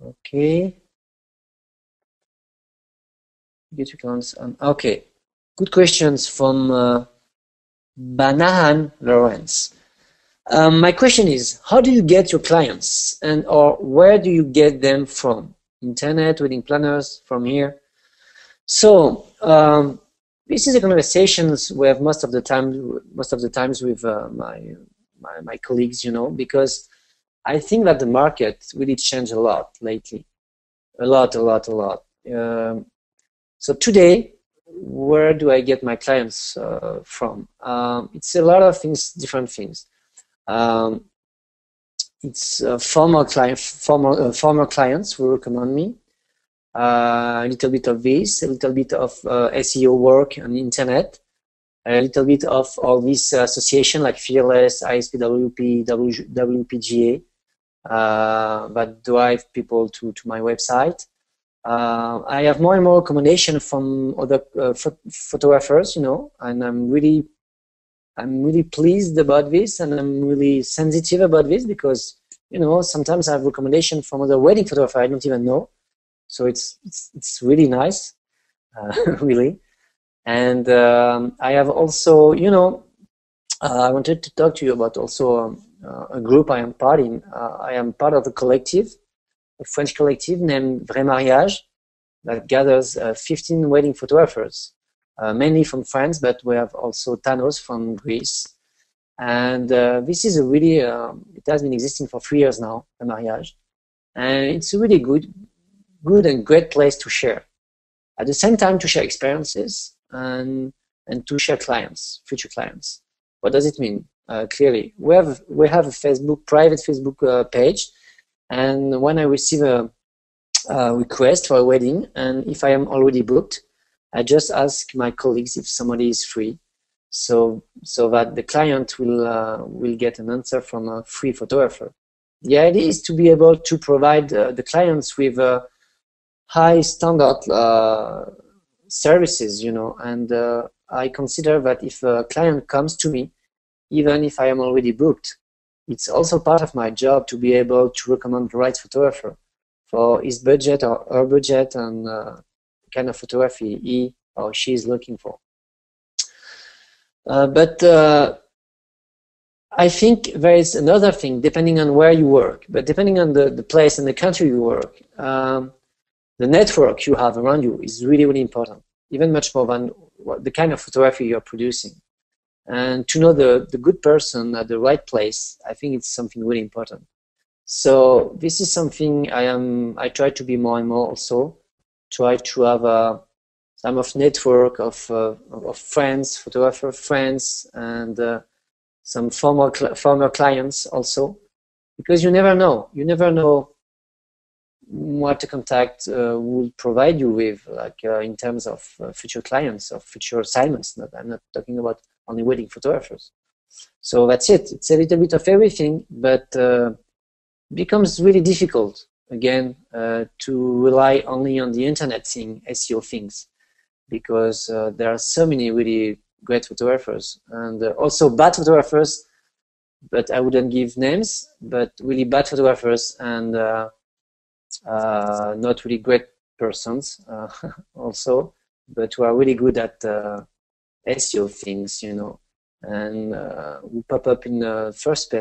Okay. Get your comments on. Okay, good questions from Banahan Lawrence. My question is, how do you get your clients, or where do you get them from? Internet, wedding planners, from here? So this is a conversations we have most of the times with my colleagues, you know, because I think that the market really changed a lot lately, a lot. So today, where do I get my clients from? It's a lot of things, different things. It's former clients who recommend me. A little bit of this, a little bit of SEO work on the internet, a little bit of all these association like Fearless, ISPWP, WPJA that drive people to my website. I have more and more recommendation from other photographers, you know, and I'm really pleased about this, and I'm really sensitive about this because, you know, sometimes I have recommendation from other wedding photographers I don't even know. So it's really nice, really. And I have also, you know, I wanted to talk to you about also a group I am part in. I am part of a collective, a French collective named Vrai Mariage, that gathers 15 wedding photographers, mainly from France, but we have also Thanos from Greece. And this is a really, it has been existing for 3 years now, Vrai Mariage. And it's a really good and great place to share. At the same time, to share experiences and to share clients, future clients. What does it mean? Clearly, we have a private Facebook page, and when I receive a request for a wedding, and if I am already booked, I just ask my colleagues if somebody is free, so that the client will get an answer from a free photographer. The idea is to be able to provide the clients with high standard services, you know, and I consider that if a client comes to me, even if I am already booked, it's also part of my job to be able to recommend the right photographer for his budget or her budget and kind of photography he or she is looking for. But I think there is another thing, depending on where you work, but depending on the place and the country you work, the network you have around you is really, really important. even much more than the kind of photography you're producing. And to know the good person at the right place, I think it's something really important. So this is something I try to be more and more also, try to have a some of network of friends, photographer friends, and some former clients also, because you never know what a contact will provide you with, like in terms of future clients or future assignments. I'm not talking about only wedding photographers. So that's it. It's a little bit of everything, but becomes really difficult again to rely only on the internet thing, SEO things, because there are so many really great photographers and also bad photographers, but I wouldn't give names, but really bad photographers and not really great persons also, but who are really good at SEO things, you know, and who pop up in the first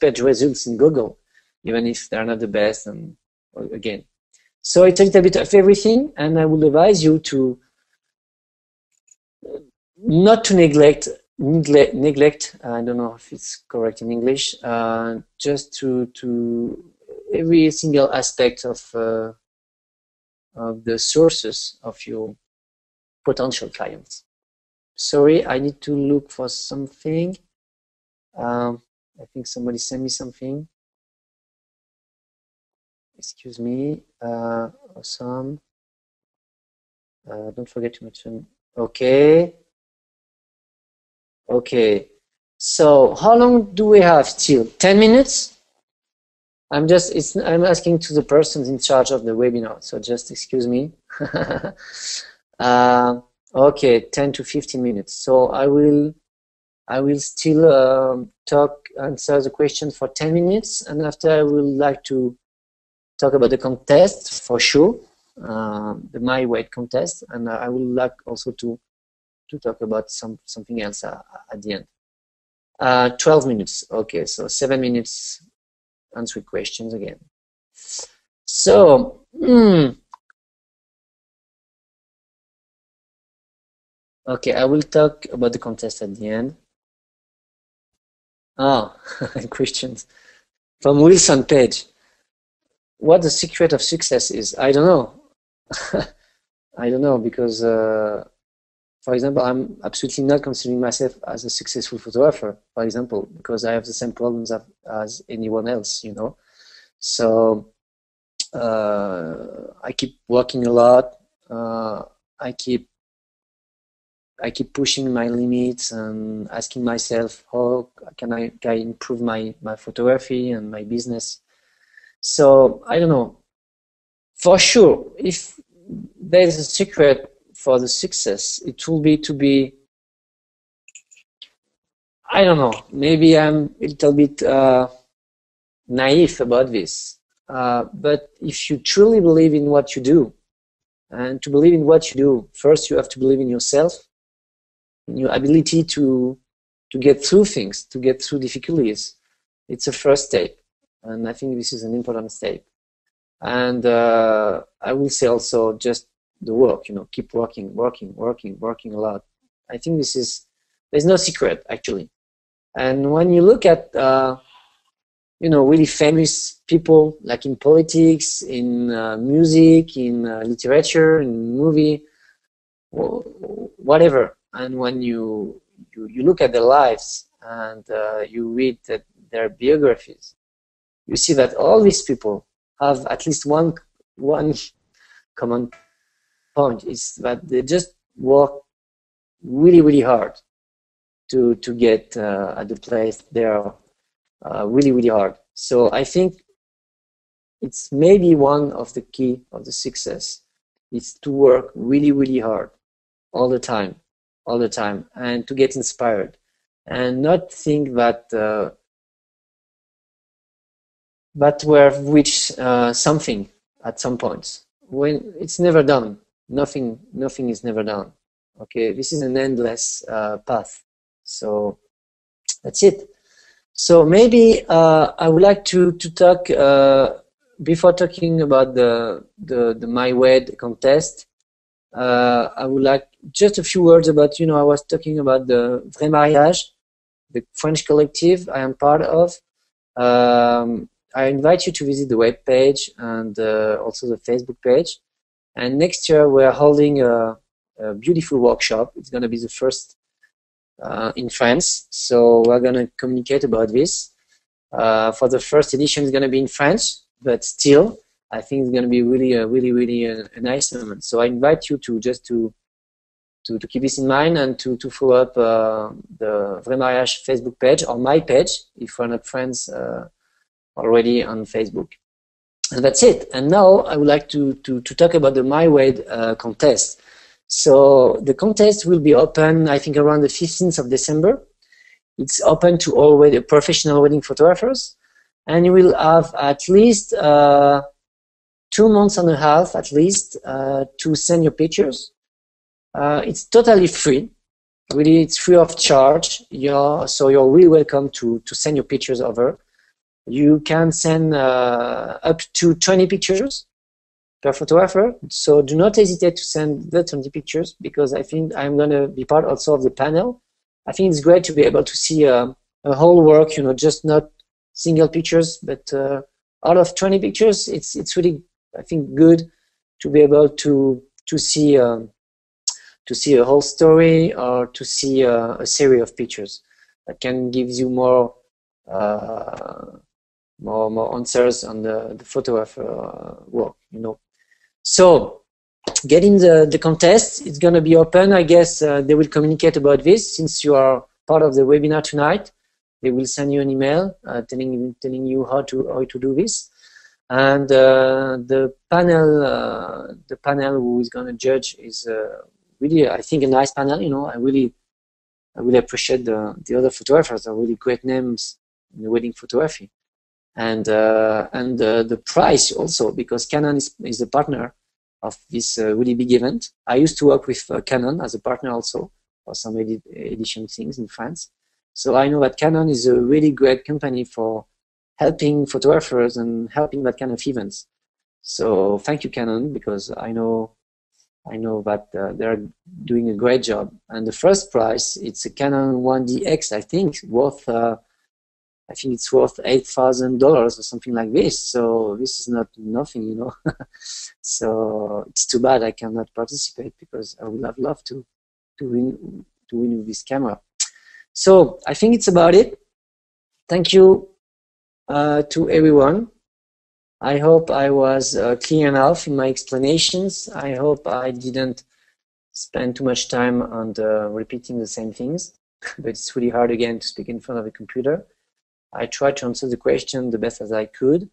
page results in Google, even if they're not the best. And again, so it's a little bit of everything, and I would advise you to not to neglect. I don't know if it's correct in English. Just to every single aspect of the sources of your potential clients. Sorry, I need to look for something. I think somebody sent me something. Excuse me. Awesome. Don't forget to mention. Okay. Okay. So how long do we have still? 10 minutes? I'm asking to the persons in charge of the webinar, so just excuse me. Okay, 10 to 15 minutes. So I will still answer the question for 10 minutes, and after I would like to talk about the contest for sure, the My Weight contest, and I would like also to talk about something else at the end. 12 minutes. Okay, so 7 minutes answer questions again. So okay, I will talk about the contest at the end. Oh, questions from Wilson Page. What the secret of success is? I don't know. I don't know, because for example, I'm absolutely not considering myself as a successful photographer, for example, because I have the same problems as anyone else, you know. So I keep working a lot. I keep pushing my limits and asking myself, how can I improve my photography and my business. So I don't know. For sure, if there's a secret for the success, it will be to be, I don't know, maybe I'm a little bit naive about this, but if you truly believe in what you do, and to believe in what you do, first you have to believe in yourself, in your ability to get through things, to get through difficulties. It's a first step, and I think this is an important step. And I will say also just the work, you know, keep working a lot. I think there's no secret actually. And when you look at you know, really famous people, like in politics, in music, in literature, in movie, whatever, and when you look at their lives and you read their biographies, you see that all these people have at least one common point, is that they just work really hard to get at the place they are, really hard. So I think it's maybe one of the key of the success is to work really hard all the time, and to get inspired, and not think that we have reached something at some points, when it's never done. Nothing is never done. Okay, this is an endless path. So that's it. So maybe I would like to talk before talking about the My Weight contest. I would like just a few words about, you know, I was talking about the Vrai Mariage, the French collective I am part of. I invite you to visit the web page and also the Facebook page. And next year we're holding a beautiful workshop. It's going to be the first in France. So we're going to communicate about this. For the first edition, it's going to be in French, but still, I think it's going to be really a nice moment. So I invite you to just to keep this in mind and to follow up the Vrai Mariage Facebook page or my page if we're not friends already on Facebook. And that's it. And now I would like to talk about the My Wed contest. So the contest will be open, I think, around the 15th of December. It's open to all professional wedding photographers, and you will have at least 2 months and a half at least to send your pictures. It's totally free. Really, it's free of charge. So you're really welcome to send your pictures over. You can send up to 20 pictures per photographer. So do not hesitate to send the 20 pictures, because I think I'm going to be part also of the panel. I think it's great to be able to see a whole work, you know, just not single pictures, but out of 20 pictures, it's really, I think, good to be able to see a whole story, or to see a series of pictures that can give you more answers on the photographer work, you know. So getting the contest, it's going to be open. I guess they will communicate about this. Since you are part of the webinar tonight, they will send you an email telling you how to do this. And the panel who is going to judge is really, I think, a nice panel. You know, I really appreciate the other photographers. Are really great names in the wedding photography. And the price also, because Canon is a partner of this really big event. I used to work with Canon as a partner also for some edition things in France. So I know that Canon is a really great company for helping photographers and helping that kind of events. So thank you, Canon, because I know that they're doing a great job. And the first prize, it's a Canon 1DX, I think, worth I think it's worth $8,000 or something like this. So this is not nothing, you know. So it's too bad I cannot participate, because I would have loved to win with this camera. So I think it's about it. Thank you to everyone. I hope I was clear enough in my explanations. I hope I didn't spend too much time on repeating the same things, but it's really hard again to speak in front of a computer. I tried to answer the question the best as I could,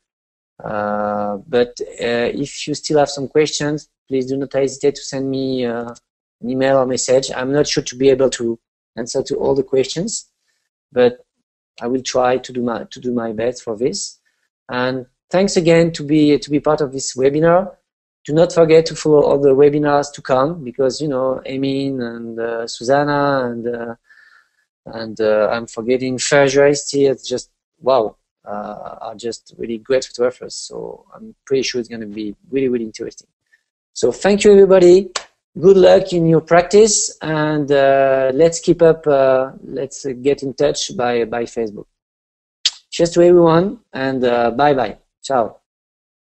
but if you still have some questions, please do not hesitate to send me an email or message. I'm not sure to be able to answer to all the questions, but I will try to do my best for this. And thanks again to be part of this webinar. Do not forget to follow all the webinars to come, because, you know, Emin and Susanna and I'm forgetting Ferjaristi. It's just, wow, are just really great photographers. So I'm pretty sure it's going to be really interesting. So thank you, everybody. Good luck in your practice, and let's keep up. Let's get in touch by Facebook. Cheers to everyone, and bye-bye. Ciao.